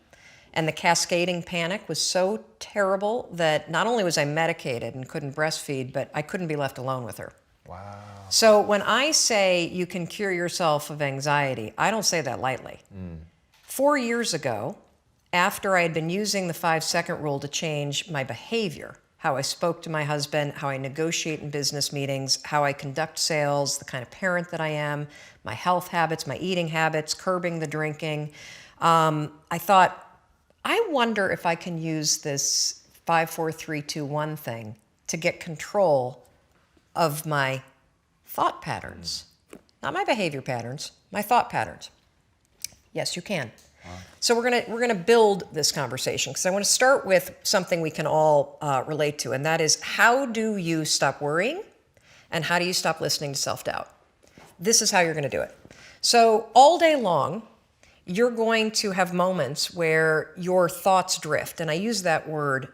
and the cascading panic was so terrible that not only was I medicated and couldn't breastfeed, but I couldn't be left alone with her. Wow. So when I say you can cure yourself of anxiety, I don't say that lightly. 4 years ago, after I had been using the 5-second rule to change my behavior, how I spoke to my husband, how I negotiate in business meetings, how I conduct sales, the kind of parent that I am, my health habits, my eating habits, curbing the drinking, I thought, I wonder if I can use this 5, 4, 3, 2, 1 thing to get control of my thought patterns. Not my behavior patterns, my thought patterns. Yes, you can. So we're gonna build this conversation because I want to start with something we can all relate to, and that is, how do you stop worrying and how do you stop listening to self-doubt? This is how you're going to do it. So all day long, you're going to have moments where your thoughts drift, and I use that word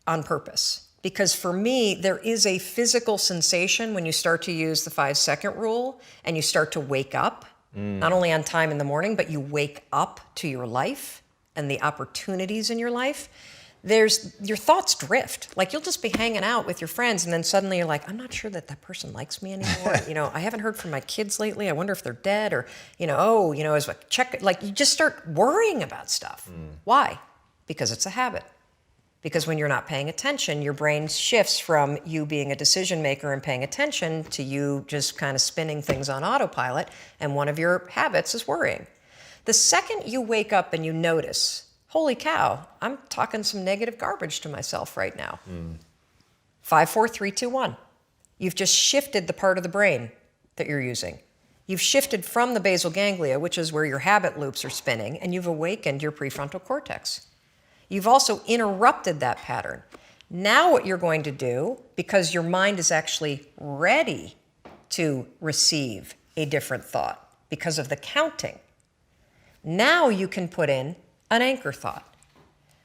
on purpose because for me, there is a physical sensation when you start to use the 5-second rule and you start to wake up. Not only on time in the morning, but you wake up to your life and the opportunities in your life. Your thoughts drift. Like you'll just be hanging out with your friends and then suddenly you're like, I'm not sure that person likes me anymore. I haven't heard from my kids lately. I wonder if they're dead or, as a check, like you just start worrying about stuff. Why? Because it's a habit. Because when you're not paying attention, your brain shifts from you being a decision maker and paying attention to you just kind of spinning things on autopilot. And one of your habits is worrying. The second you wake up and you notice, holy cow, I'm talking some negative garbage to myself right now. 5, 4, 3, 2, 1. You've just shifted the part of the brain that you're using. You've shifted from the basal ganglia, which is where your habit loops are spinning, and you've awakened your prefrontal cortex. You've also interrupted that pattern. Now what you're going to do, because your mind is actually ready to receive a different thought because of the counting, now you can put in an anchor thought.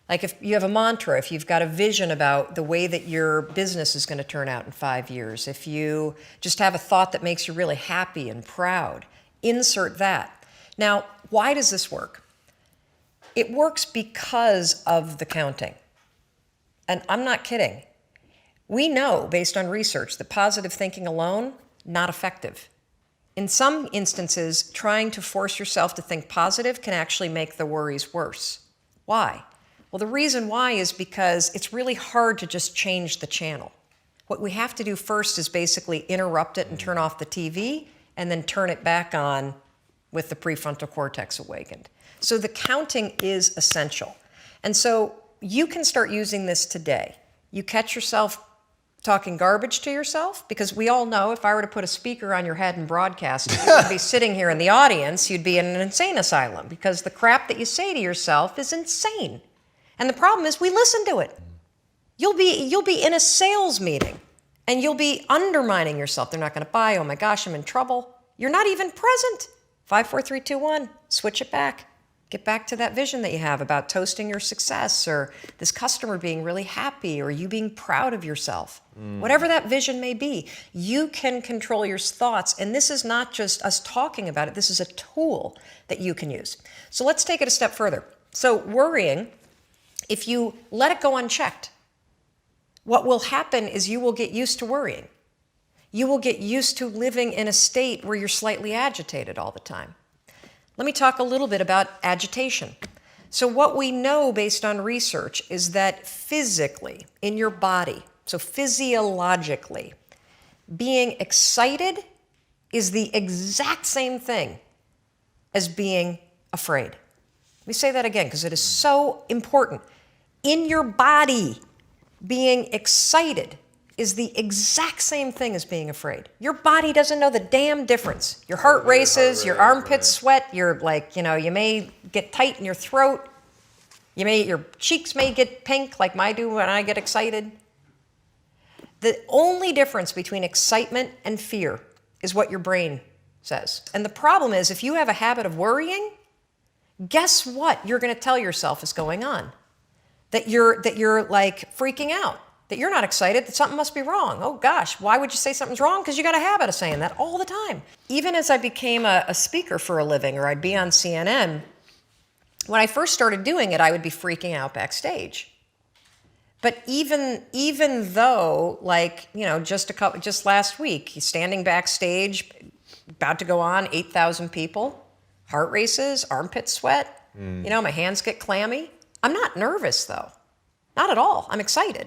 Like if you have a mantra, if you've got a vision about the way that your business is going to turn out in 5 years, if you just have a thought that makes you really happy and proud, insert that. Now, why does this work? It works because of the counting. And I'm not kidding. We know, based on research, that positive thinking alone, not effective. In some instances, trying to force yourself to think positive can actually make the worries worse. Why? Well, the reason why is because it's really hard to just change the channel. What we have to do first is basically interrupt it and turn off the TV and then turn it back on with the prefrontal cortex awakened. So the counting is essential. And so you can start using this today. You catch yourself talking garbage to yourself, because we all know if I were to put a speaker on your head and broadcast, you would be sitting here in the audience, you'd be in an insane asylum because the crap that you say to yourself is insane. And the problem is we listen to it. You'll be in a sales meeting and you'll be undermining yourself. They're not going to buy. Oh my gosh, I'm in trouble. You're not even present. 5, 4, 3, 2, 1. Switch it back. Get back to that vision that you have about toasting your success or this customer being really happy or you being proud of yourself. Whatever that vision may be, you can control your thoughts. And this is not just us talking about it. This is a tool that you can use. So let's take it a step further. So worrying, if you let it go unchecked, what will happen is you will get used to worrying. You will get used to living in a state where you're slightly agitated all the time. Let me talk a little bit about agitation. So what we know based on research is that physically, in your body, so physiologically, being excited is the exact same thing as being afraid. Let me say that again because it is so important. In your body, being excited is the exact same thing as being afraid. Your body doesn't know the damn difference. Your heart races, your armpits sweat, you're like, you may get tight in your throat. Your cheeks may get pink like mine do when I get excited. The only difference between excitement and fear is what your brain says. And the problem is if you have a habit of worrying, guess what you're going to tell yourself is going on? That you're like freaking out. That you're not excited, that something must be wrong. Oh gosh, why would you say something's wrong? Because you got a habit of saying that all the time. Even as I became a speaker for a living, or I'd be on CNN, when I first started doing it, I would be freaking out backstage. But even though, just last week, standing backstage, about to go on, 8,000 people, heart races, armpit sweat, my hands get clammy. I'm not nervous though, not at all. I'm excited.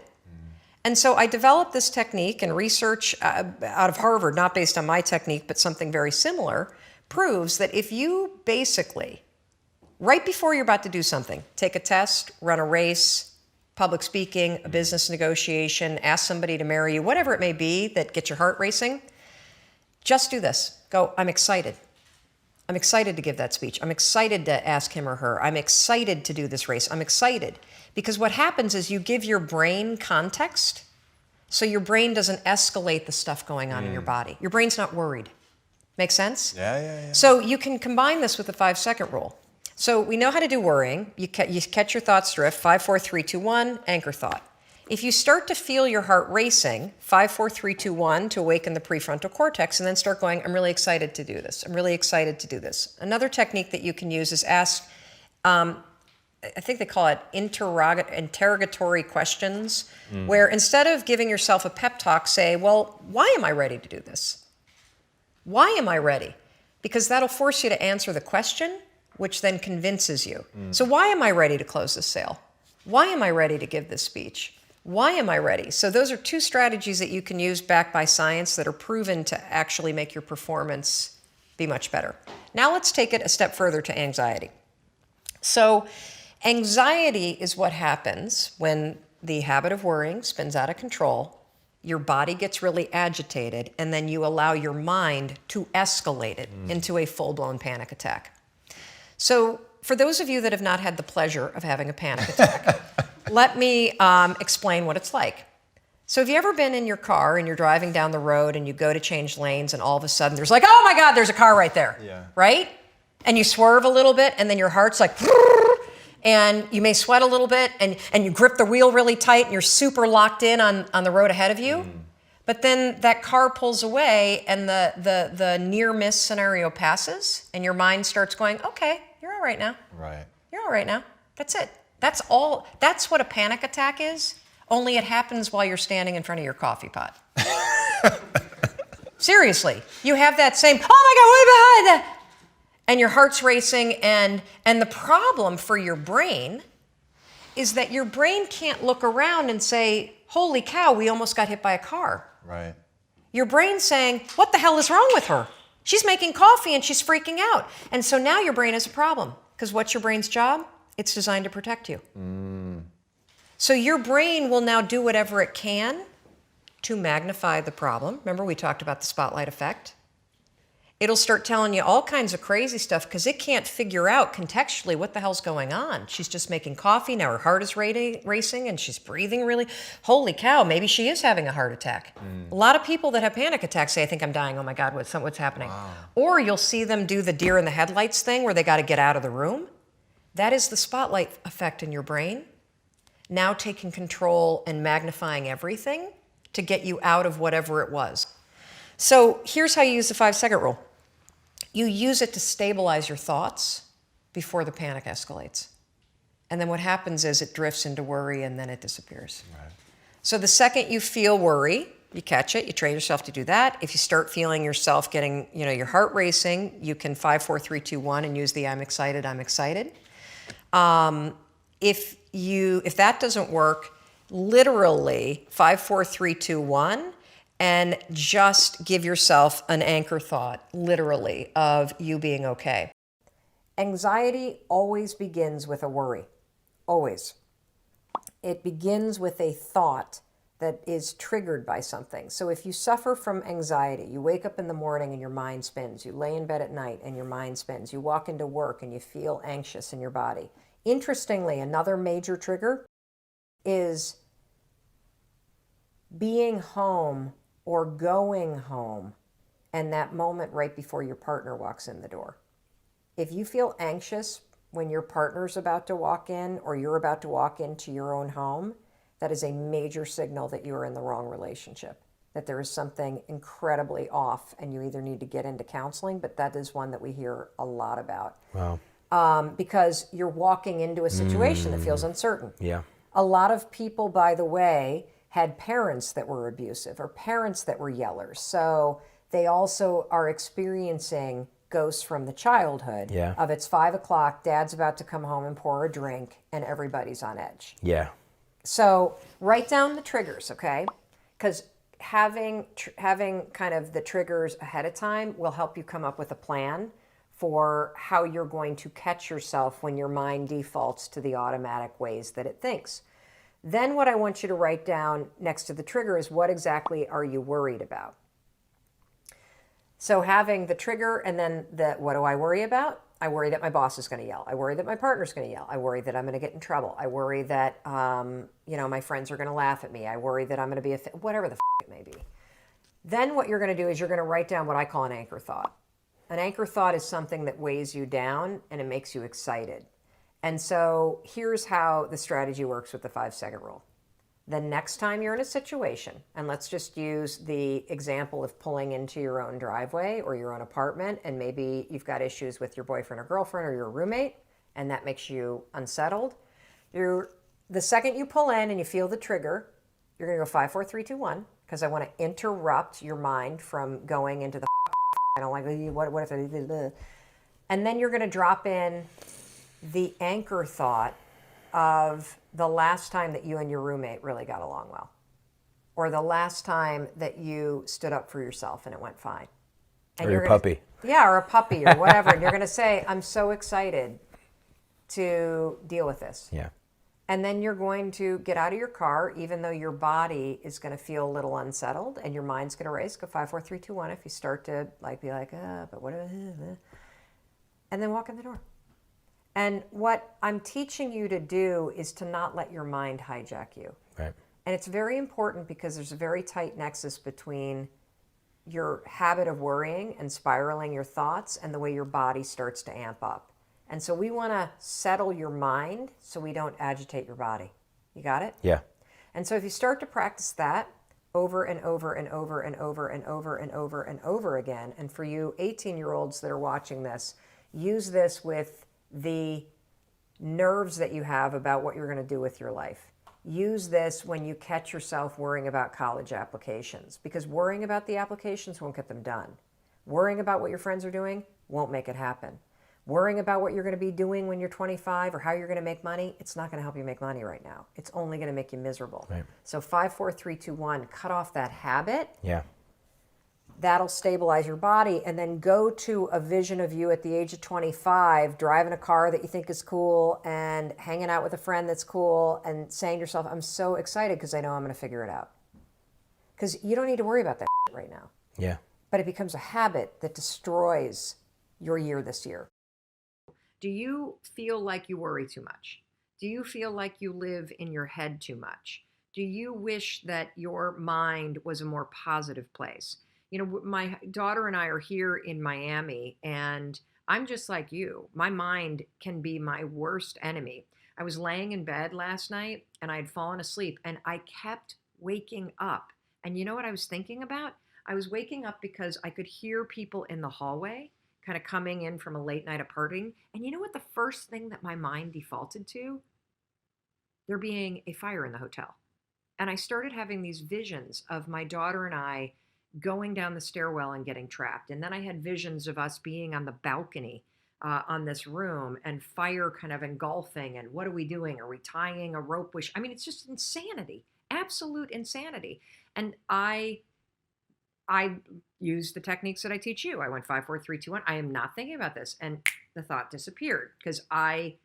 And so I developed this technique, and research out of Harvard, not based on my technique, but something very similar, proves that if you basically, right before you're about to do something, take a test, run a race, public speaking, a business negotiation, ask somebody to marry you, whatever it may be that gets your heart racing, just do this. Go, I'm excited. I'm excited to give that speech. I'm excited to ask him or her. I'm excited to do this race. I'm excited. Because what happens is you give your brain context, so your brain doesn't escalate the stuff going on in your body. Your brain's not worried. Make sense? Yeah. So you can combine this with the 5-second rule. So we know how to do worrying. You catch your thoughts drift, 5, 4, 3, 2, 1, anchor thought. If you start to feel your heart racing, 5, 4, 3, 2, 1 to awaken the prefrontal cortex, and then start going, I'm really excited to do this. I'm really excited to do this. Another technique that you can use is ask, I think they call it interrogatory questions, where instead of giving yourself a pep talk, say, well, why am I ready to do this? Why am I ready? Because that'll force you to answer the question, which then convinces you. So why am I ready to close this sale? Why am I ready to give this speech? Why am I ready? So those are two strategies that you can use backed by science that are proven to actually make your performance be much better. Now let's take it a step further to anxiety. So anxiety is what happens when the habit of worrying spins out of control, your body gets really agitated, and then you allow your mind to escalate it into a full-blown panic attack. So for those of you that have not had the pleasure of having a panic attack, let me explain what it's like. So have you ever been in your car and you're driving down the road and you go to change lanes and all of a sudden there's like, oh my God, there's a car right there, right? And you swerve a little bit and then your heart's like, and you may sweat a little bit and you grip the wheel really tight and you're super locked in on the road ahead of you. But then that car pulls away and the near miss scenario passes and your mind starts going, okay, you're all right now. Right. You're all right now. That's it. That's all. That's what a panic attack is, only it happens while you're standing in front of your coffee pot. Seriously. You have that same, oh my God, what behind that? And your heart's racing, and the problem for your brain is that your brain can't look around and say, holy cow, we almost got hit by a car. Right. Your brain's saying, what the hell is wrong with her? She's making coffee and she's freaking out. And so now your brain has a problem, because what's your brain's job? It's designed to protect you. So your brain will now do whatever it can to magnify the problem. Remember, we talked about the spotlight effect. It'll start telling you all kinds of crazy stuff because it can't figure out contextually what the hell's going on. She's just making coffee, now her heart is racing and she's breathing really. Holy cow, maybe she is having a heart attack. A lot of people that have panic attacks say, I think I'm dying, oh my God, what's happening? Wow. Or you'll see them do the deer in the headlights thing where they got to get out of the room. That is the spotlight effect in your brain, now taking control and magnifying everything to get you out of whatever it was. So here's how you use the 5-second rule. You use it to stabilize your thoughts before the panic escalates. And then what happens is it drifts into worry and then it disappears. Right. So the second you feel worry, you catch it, you train yourself to do that. If you start feeling yourself getting, your heart racing, you can 5, 4, 3, 2, 1 and use the I'm excited. If that doesn't work, literally 5, 4, 3, 2, 1, and just give yourself an anchor thought, literally, of you being okay. Anxiety always begins with a worry, always. It begins with a thought that is triggered by something. So if you suffer from anxiety, you wake up in the morning and your mind spins, you lay in bed at night and your mind spins, you walk into work and you feel anxious in your body. Interestingly, another major trigger is being home or going home and that moment right before your partner walks in the door. If you feel anxious when your partner's about to walk in or you're about to walk into your own home, that is a major signal that you are in the wrong relationship, that there is something incredibly off and you either need to get into counseling, but that is one that we hear a lot about. Wow. Because you're walking into a situation that feels uncertain. Yeah. A lot of people, by the way, had parents that were abusive or parents that were yellers. So they also are experiencing ghosts from the childhood of it's 5 o'clock, dad's about to come home and pour a drink and everybody's on edge. Yeah. So write down the triggers, okay? Because having kind of the triggers ahead of time will help you come up with a plan for how you're going to catch yourself when your mind defaults to the automatic ways that it thinks. Then what I want you to write down next to the trigger is what exactly are you worried about? So having the trigger and then the what do I worry about? I worry that my boss is going to yell. I worry that my partner's going to yell. I worry that I'm going to get in trouble. I worry that my friends are going to laugh at me. I worry that I'm going to be whatever the it may be. Then what you're going to do is you're going to write down what I call an anchor thought. An anchor thought is something that weighs you down and it makes you excited. And so here's how the strategy works with the 5-second rule. The next time you're in a situation, and let's just use the example of pulling into your own driveway or your own apartment, and maybe you've got issues with your boyfriend or girlfriend or your roommate, and that makes you unsettled. The second you pull in and you feel the trigger, you're going to go 5, 4, 3, 2, 1, because I want to interrupt your mind from going into the I don't like what if I, and then you're going to drop in the anchor thought of the last time that you and your roommate really got along well, or the last time that you stood up for yourself and it went fine. And or your puppy. Yeah, or a puppy or whatever. And you're going to say, I'm so excited to deal with this. Yeah. And then you're going to get out of your car, even though your body is going to feel a little unsettled and your mind's going to race. Go 5, 4, 3, 2, 1. If you start to be like, but what? And then walk in the door. And what I'm teaching you to do is to not let your mind hijack you. Right. And it's very important because there's a very tight nexus between your habit of worrying and spiraling your thoughts and the way your body starts to amp up. And so we want to settle your mind so we don't agitate your body. You got it? Yeah. And so if you start to practice that over and over and over and over and over and over and over again, and for you 18-year-olds that are watching this, use this with the nerves that you have about what you're going to do with your life. Use this when you catch yourself worrying about college applications, because worrying about the applications won't get them done. Worrying about what your friends are doing won't make it happen. Worrying about what you're going to be doing when you're 25 or how you're going to make money, it's not going to help you make money right now. It's only going to make you miserable. Right. So 5, 4, 3, 2, 1, cut off that habit. Yeah. That'll stabilize your body, and then go to a vision of you at the age of 25, driving a car that you think is cool and hanging out with a friend that's cool and saying to yourself, I'm so excited because I know I'm going to figure it out. Because you don't need to worry about that right now. Yeah. But it becomes a habit that destroys your year this year. Do you feel like you worry too much? Do you feel like you live in your head too much? Do you wish that your mind was a more positive place? You know, my daughter and I are here in Miami, and I'm just like you. My mind can be my worst enemy. I was laying in bed last night and I had fallen asleep and I kept waking up. And you know what I was thinking about? I was waking up because I could hear people in the hallway kind of coming in from a late night of partying. And you know what the first thing that my mind defaulted to? There being a fire in the hotel. And I started having these visions of my daughter and I going down the stairwell and getting trapped. And then I had visions of us being on the balcony on this room and fire kind of engulfing. And what are we doing? Are we tying a rope? I mean, it's just insanity, absolute insanity. And I used the techniques that I teach you. I went 5, 4, 3, 2, 1. I am not thinking about this. And the thought disappeared because I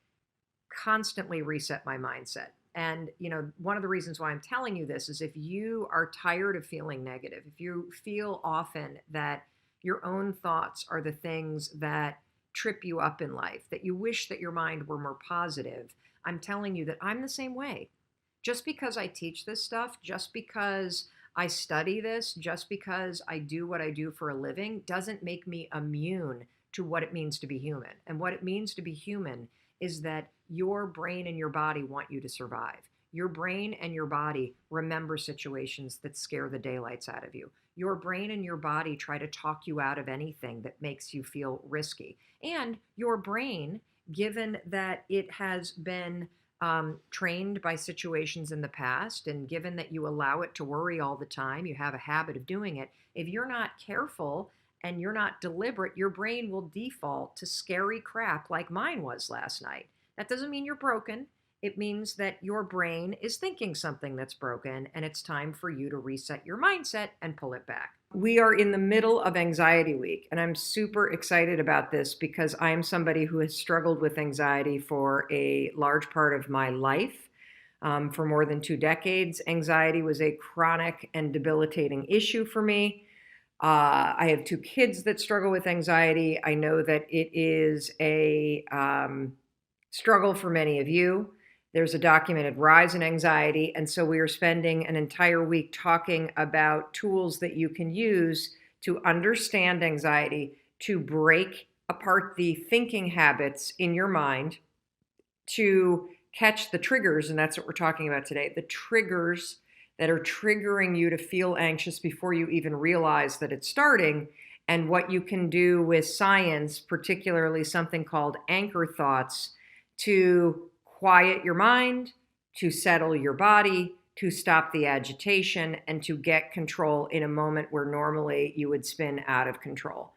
constantly reset my mindset. And, you know, one of the reasons why I'm telling you this is if you are tired of feeling negative, if you feel often that your own thoughts are the things that trip you up in life, that you wish that your mind were more positive, I'm telling you that I'm the same way. Just because I teach this stuff, just because I study this, just because I do what I do for a living, doesn't make me immune to what it means to be human. And what it means to be human is that your brain and your body want you to survive. Your brain and your body remember situations that scare the daylights out of you. Your brain and your body try to talk you out of anything that makes you feel risky. And your brain, given that it has been trained by situations in the past, and given that you allow it to worry all the time, you have a habit of doing it, if you're not careful and you're not deliberate, your brain will default to scary crap like mine was last night. That doesn't mean you're broken. It means that your brain is thinking something that's broken, and it's time for you to reset your mindset and pull it back. We are in the middle of Anxiety Week, and I'm super excited about this because I'm somebody who has struggled with anxiety for a large part of my life. For more than 2 decades, anxiety was a chronic and debilitating issue for me. I have 2 kids that struggle with anxiety. I know that it is a struggle for many of you. There's a documented rise in anxiety. And so we are spending an entire week talking about tools that you can use to understand anxiety, to break apart the thinking habits in your mind, to catch the triggers. And that's what we're talking about today, the triggers that are triggering you to feel anxious before you even realize that it's starting, and what you can do with science, particularly something called anchor thoughts, to quiet your mind, to settle your body, to stop the agitation, and to get control in a moment where normally you would spin out of control.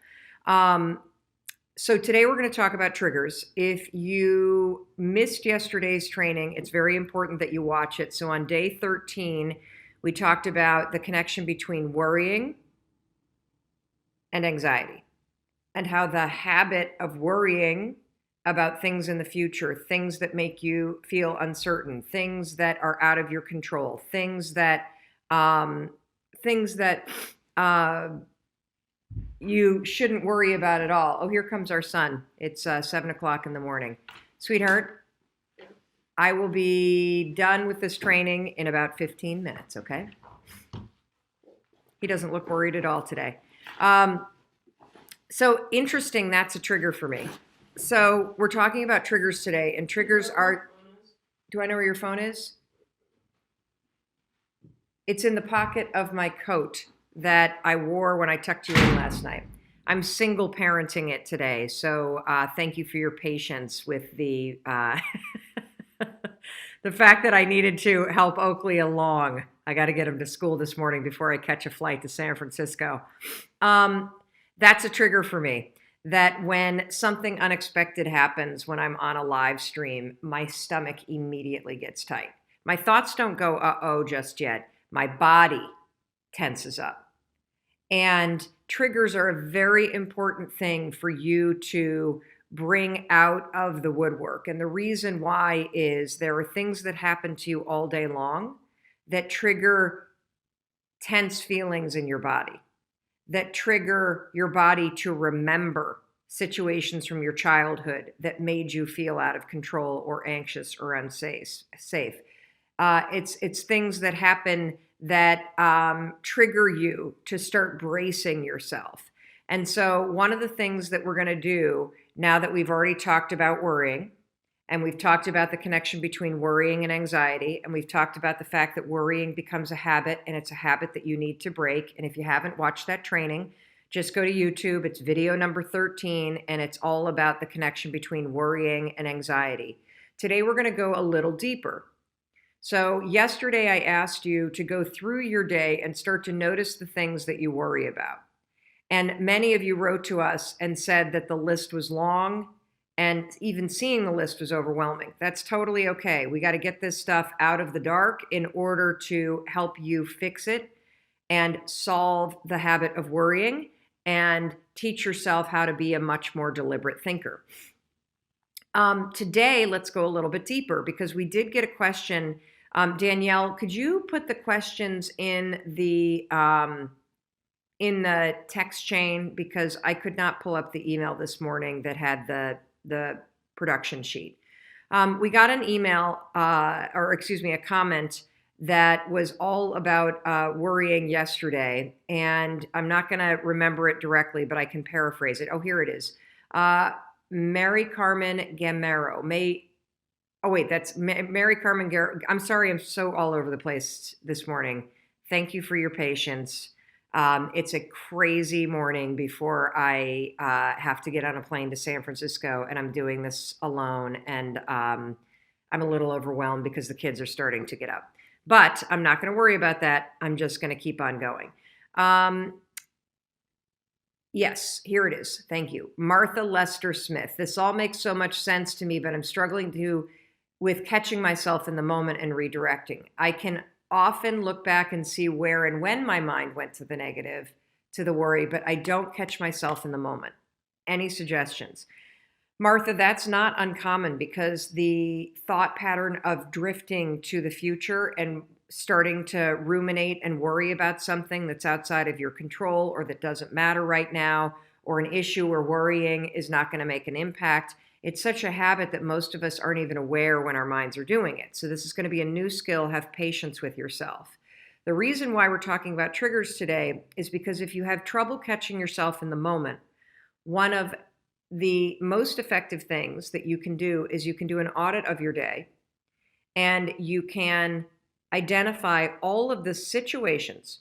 So today we're going to talk about triggers. If you missed yesterday's training, it's very important that you watch it. So on day 13, we talked about the connection between worrying and anxiety, and how the habit of worrying about things in the future, things that make you feel uncertain, things that are out of your control, things that you shouldn't worry about at all. Oh, here comes our son. It's 7 o'clock in the morning. Sweetheart, I will be done with this training in about 15 minutes, okay? He doesn't look worried at all today. So interesting, that's a trigger for me. So we're talking about triggers today, and triggers are, do I know where your phone is? It's in the pocket of my coat that I wore when I tucked you in last night. I'm single parenting it today, so thank you for your patience with the the fact that I needed to help Oakley along. I got to get him to school this morning before I catch a flight to San Francisco. That's a trigger for me, that when something unexpected happens when I'm on a live stream, my stomach immediately gets tight. My thoughts don't go, uh-oh, just yet. My body tenses up. And triggers are a very important thing for you to bring out of the woodwork. And the reason why is there are things that happen to you all day long that trigger tense feelings in your body, that trigger your body to remember situations from your childhood that made you feel out of control or anxious or unsafe. It's things that happen that trigger you to start bracing yourself. And so one of the things that we're going to do now that we've already talked about worrying, and we've talked about the connection between worrying and anxiety, and we've talked about the fact that worrying becomes a habit, and it's a habit that you need to break. And if you haven't watched that training, just go to YouTube. It's video number 13, and it's all about the connection between worrying and anxiety. Today, we're going to go a little deeper. So yesterday, I asked you to go through your day and start to notice the things that you worry about. And many of you wrote to us and said that the list was long, and even seeing the list was overwhelming. That's totally okay. We got to get this stuff out of the dark in order to help you fix it and solve the habit of worrying and teach yourself how to be a much more deliberate thinker. Today, let's go a little bit deeper, because we did get a question. Danielle, could you put the questions in the text chain, because I could not pull up the email this morning that had the production sheet. We got an email, a comment that was all about worrying yesterday, and I'm not going to remember it directly, but I can paraphrase it. Oh, here it is. Mary Carmen Gamero. That's Mary Carmen Gamero. I'm sorry, I'm so all over the place this morning. Thank you for your patience. It's a crazy morning before I have to get on a plane to San Francisco, and I'm doing this alone, and I'm a little overwhelmed because the kids are starting to get up. But I'm not going to worry about that. I'm just going to keep on going. Yes, here it is. Thank you. Martha Lester Smith. This all makes so much sense to me, but I'm struggling with catching myself in the moment and redirecting. I can often look back and see where and when my mind went to the negative, to the worry, but I don't catch myself in the moment. Any suggestions? Martha, that's not uncommon because the thought pattern of drifting to the future and starting to ruminate and worry about something that's outside of your control or that doesn't matter right now, or an issue or worrying is not going to make an impact. It's such a habit that most of us aren't even aware when our minds are doing it. So this is going to be a new skill. Have patience with yourself. The reason why we're talking about triggers today is because if you have trouble catching yourself in the moment, one of the most effective things that you can do is you can do an audit of your day, and you can identify all of the situations,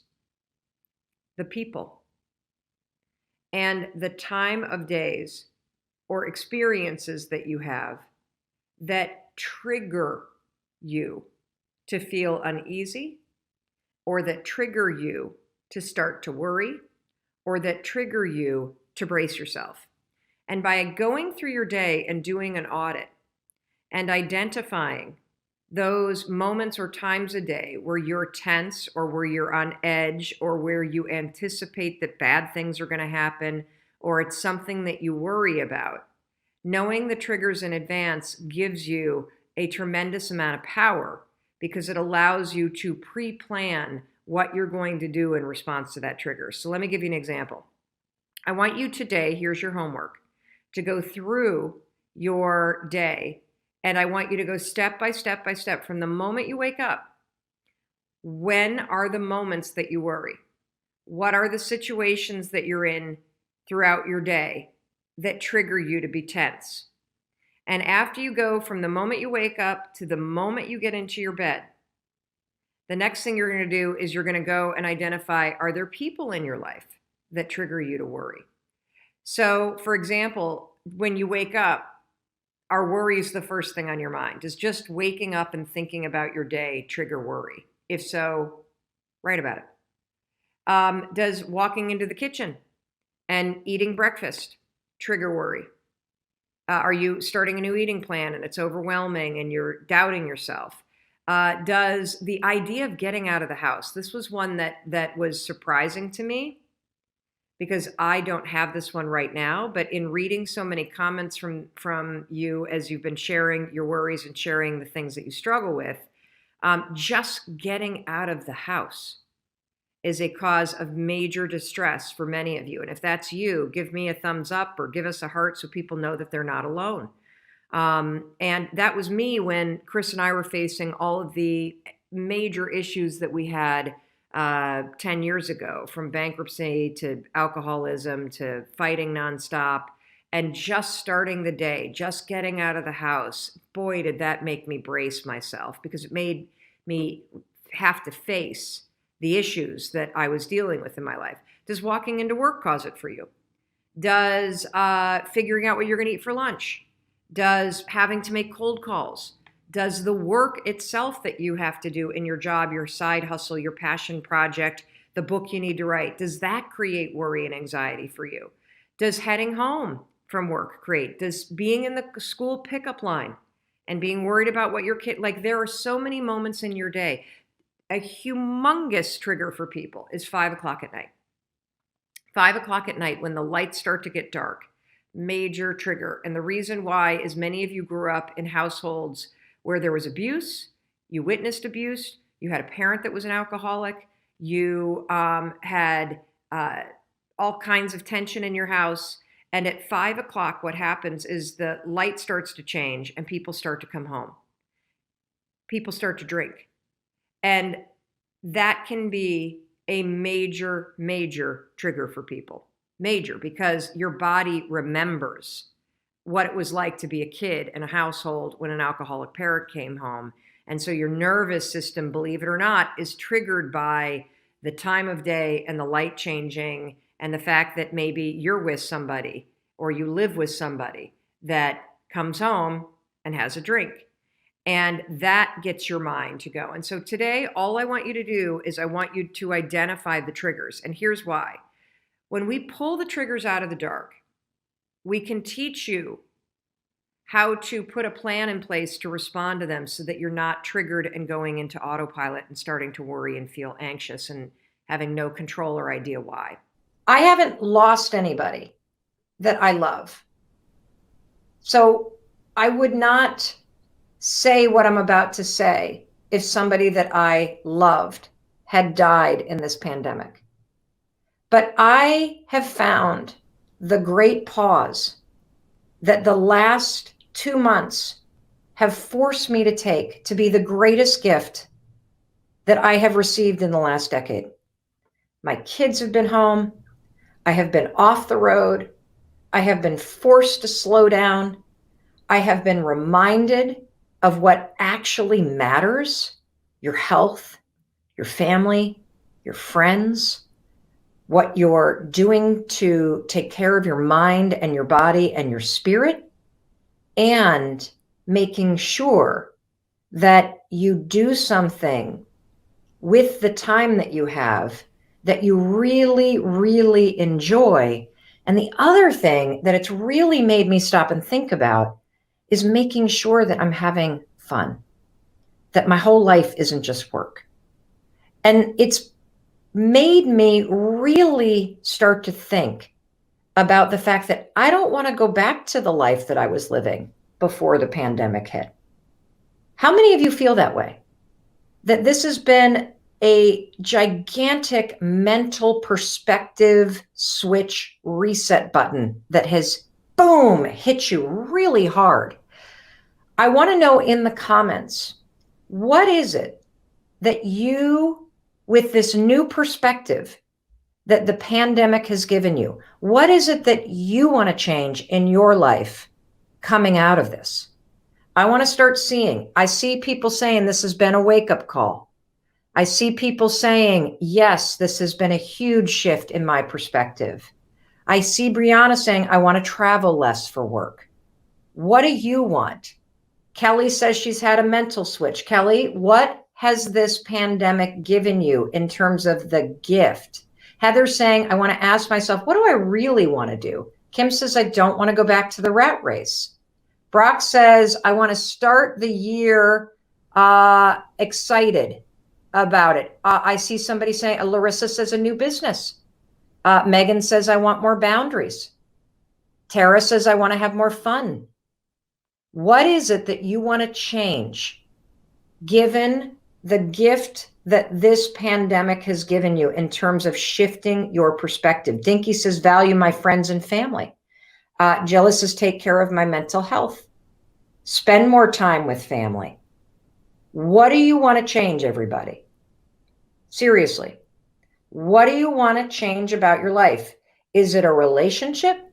the people, and the time of days or experiences that you have that trigger you to feel uneasy, or that trigger you to start to worry, or that trigger you to brace yourself. And by going through your day and doing an audit and identifying those moments or times a day where you're tense or where you're on edge or where you anticipate that bad things are going to happen or it's something that you worry about, knowing the triggers in advance gives you a tremendous amount of power because it allows you to pre-plan what you're going to do in response to that trigger. So let me give you an example. I want you today, here's your homework, to go through your day, and I want you to go step by step by step from the moment you wake up. When are the moments that you worry? What are the situations that you're in throughout your day that trigger you to be tense? And after you go from the moment you wake up to the moment you get into your bed, the next thing you're going to do is you're going to go and identify, are there people in your life that trigger you to worry? So, for example, when you wake up, are worries the first thing on your mind? Does just waking up and thinking about your day trigger worry? If so, write about it. Does walking into the kitchen and eating breakfast trigger worry? Are you starting a new eating plan and it's overwhelming and you're doubting yourself? Does the idea of getting out of the house, this was one that was surprising to me, because I don't have this one right now, but in reading so many comments from you as you've been sharing your worries and sharing the things that you struggle with, just getting out of the house is a cause of major distress for many of you. And if that's you, give me a thumbs up or give us a heart so people know that they're not alone. And that was me when Chris and I were facing all of the major issues that we had 10 years ago, from bankruptcy to alcoholism to fighting nonstop and just starting the day, just getting out of the house. Boy, did that make me brace myself, because it made me have to face the issues that I was dealing with in my life. Does walking into work cause it for you? Does figuring out what you're going to eat for lunch? Does having to make cold calls? Does the work itself that you have to do in your job, your side hustle, your passion project, the book you need to write, does that create worry and anxiety for you? Does heading home from work create? Does being in the school pickup line and being worried about what your kid, like, there are so many moments in your day. A humongous trigger for people is 5 o'clock at night. 5 o'clock at night when the lights start to get dark, major trigger. And the reason why is many of you grew up in households where there was abuse, you witnessed abuse, you had a parent that was an alcoholic, you had all kinds of tension in your house. And at 5 o'clock, what happens is the light starts to change and people start to come home. People start to drink. And that can be a major, major trigger for people. Major, because your body remembers what it was like to be a kid in a household when an alcoholic parent came home. And so your nervous system, believe it or not, is triggered by the time of day and the light changing and the fact that maybe you're with somebody or you live with somebody that comes home and has a drink. And that gets your mind to go. And so today, all I want you to do is I want you to identify the triggers. And here's why. When we pull the triggers out of the dark, we can teach you how to put a plan in place to respond to them so that you're not triggered and going into autopilot and starting to worry and feel anxious and having no control or idea why. I haven't lost anybody that I love. So I would not say what I'm about to say if somebody that I loved had died in this pandemic. But I have found the great pause that the last 2 months have forced me to take to be the greatest gift that I have received in the last decade. My kids have been home. I have been off the road. I have been forced to slow down. I have been reminded of what actually matters: your health, your family, your friends, what you're doing to take care of your mind and your body and your spirit, and making sure that you do something with the time that you have that you really, really enjoy. And the other thing that it's really made me stop and think about is making sure that I'm having fun, that my whole life isn't just work. And it's made me really start to think about the fact that I don't want to go back to the life that I was living before the pandemic hit. How many of you feel that way? That this has been a gigantic mental perspective switch reset button that has, boom, hit you really hard. I want to know in the comments, what is it that you, with this new perspective that the pandemic has given you, what is it that you want to change in your life coming out of this? I want to start seeing. I see people saying this has been a wake-up call. I see people saying, yes, this has been a huge shift in my perspective. I see Brianna saying, I want to travel less for work. What do you want? Kelly says she's had a mental switch. Kelly, what has this pandemic given you in terms of the gift? Heather's saying, I want to ask myself, what do I really want to do? Kim says, I don't want to go back to the rat race. Brock says, I want to start the year excited about it. I see somebody saying, Larissa says a new business. Megan says, I want more boundaries. Tara says, I want to have more fun. What is it that you want to change, given the gift that this pandemic has given you in terms of shifting your perspective? Dinky says, value my friends and family. Jill says, take care of my mental health. Spend more time with family. What do you want to change, everybody? Seriously, what do you want to change about your life? Is it a relationship?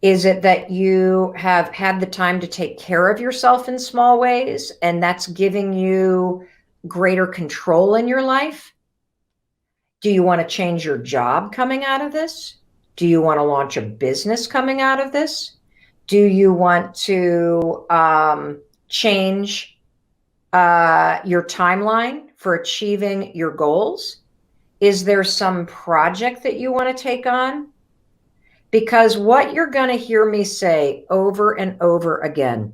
Is it that you have had the time to take care of yourself in small ways, and that's giving you greater control in your life? Do you want to change your job coming out of this? Do you want to launch a business coming out of this? Do you want to change your timeline for achieving your goals? Is there some project that you want to take on? Because what you're going to hear me say over and over again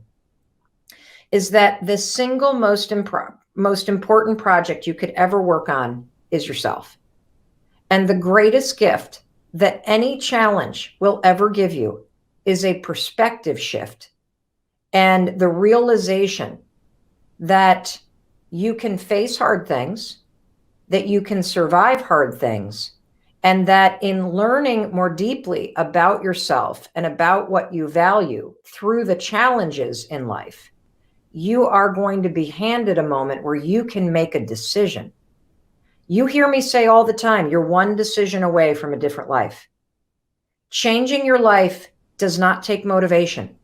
is that the single most important project you could ever work on is yourself. And the greatest gift that any challenge will ever give you is a perspective shift and the realization that you can face hard things, that you can survive hard things, and that in learning more deeply about yourself and about what you value through the challenges in life, you are going to be handed a moment where you can make a decision. You hear me say all the time, you're one decision away from a different life. Changing your life does not take motivation.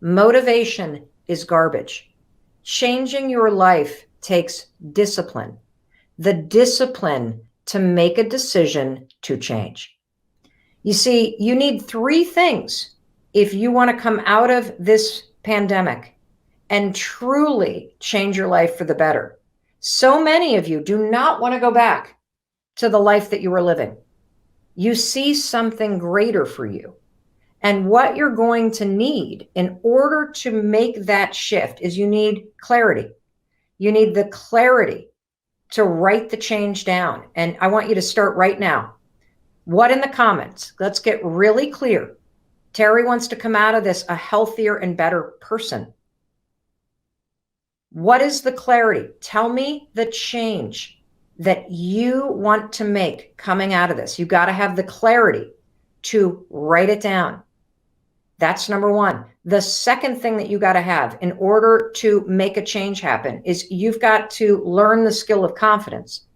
Motivation is garbage. Changing your life takes discipline. The discipline to make a decision to change. You see, you need 3 things if you want to come out of this pandemic and truly change your life for the better. So many of you do not want to go back to the life that you were living. You see something greater for you. And what you're going to need in order to make that shift is you need clarity. You need the clarity to write the change down. And I want you to start right now. What in the comments? Let's get really clear. Terry wants to come out of this a healthier and better person. What is the clarity? Tell me the change that you want to make coming out of this. You got to have the clarity to write it down. That's number one. The second thing that you got to have in order to make a change happen is you've got to learn the skill of confidence,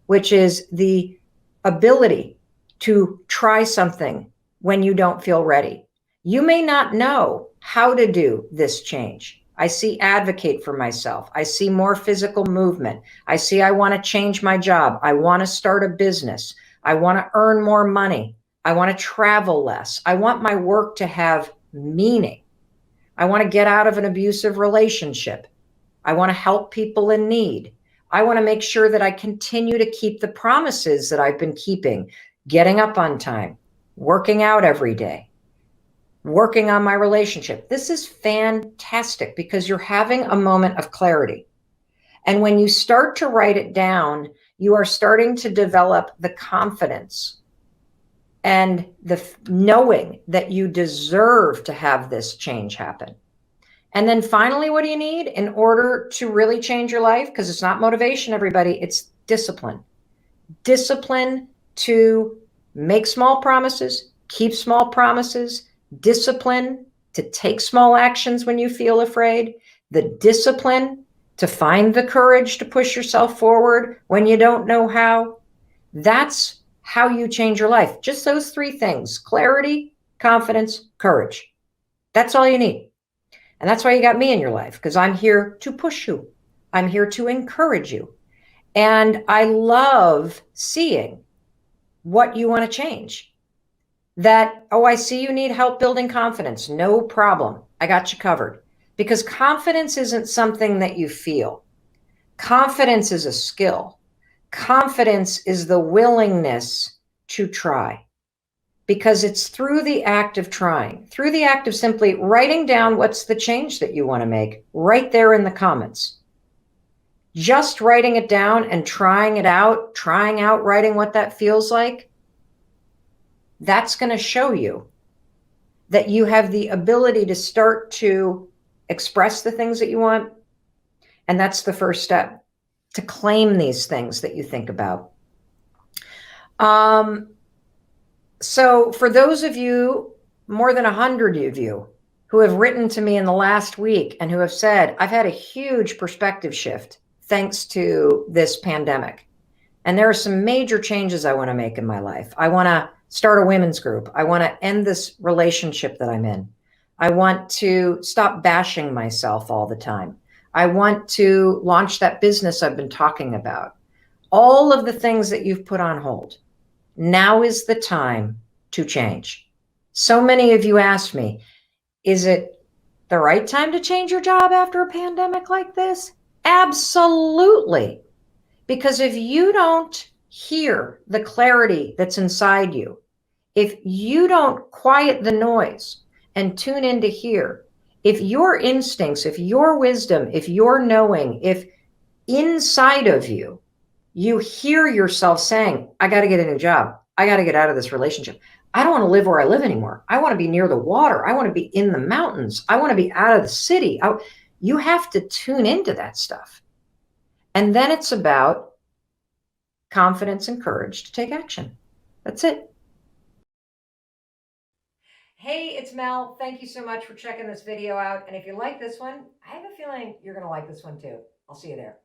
which is the ability to try something when you don't feel ready. You may not know how to do this change. I see advocate for myself. I see more physical movement. I see I want to change my job. I want to start a business. I want to earn more money. I want to travel less. I want my work to have meaning. I want to get out of an abusive relationship. I want to help people in need. I want to make sure that I continue to keep the promises that I've been keeping, getting up on time, working out every day, working on my relationship. This is fantastic because you're having a moment of clarity. And when you start to write it down, you are starting to develop the confidence and the knowing that you deserve to have this change happen. And then finally, what do you need in order to really change your life? Because it's not motivation, everybody, it's discipline. Discipline to make small promises, keep small promises, discipline to take small actions when you feel afraid, the discipline to find the courage to push yourself forward when you don't know how. That's how you change your life. Just those three things: clarity, confidence, courage. That's all you need. And that's why you got me in your life, because I'm here to push you. I'm here to encourage you. And I love seeing what you want to change. That, oh, I see you need help building confidence. No problem. I got you covered. Because confidence isn't something that you feel. Confidence is a skill. Confidence is the willingness to try, because it's through the act of trying, through the act of simply writing down what's the change that you want to make right there in the comments. Just writing it down and trying it out, trying out writing what that feels like, that's going to show you that you have the ability to start to express the things that you want. And that's the first step, to claim these things that you think about. So for those of you, more than 100 of you, who have written to me in the last week and who have said, I've had a huge perspective shift thanks to this pandemic. And there are some major changes I want to make in my life. I want to start a women's group. I want to end this relationship that I'm in. I want to stop bashing myself all the time. I want to launch that business I've been talking about. All of the things that you've put on hold. Now is the time to change. So many of you asked me, is it the right time to change your job after a pandemic like this? Absolutely. Because if you don't hear the clarity that's inside you, if you don't quiet the noise and tune in to hear, if your instincts, if your wisdom, if your knowing, if inside of you, you hear yourself saying, I got to get a new job. I got to get out of this relationship. I don't want to live where I live anymore. I want to be near the water. I want to be in the mountains. I want to be out of the city. You have to tune into that stuff. And then it's about confidence and courage to take action. That's it. Hey, it's Mel. Thank you so much for checking this video out. And if you like this one, I have a feeling you're going to like this one too. I'll see you there.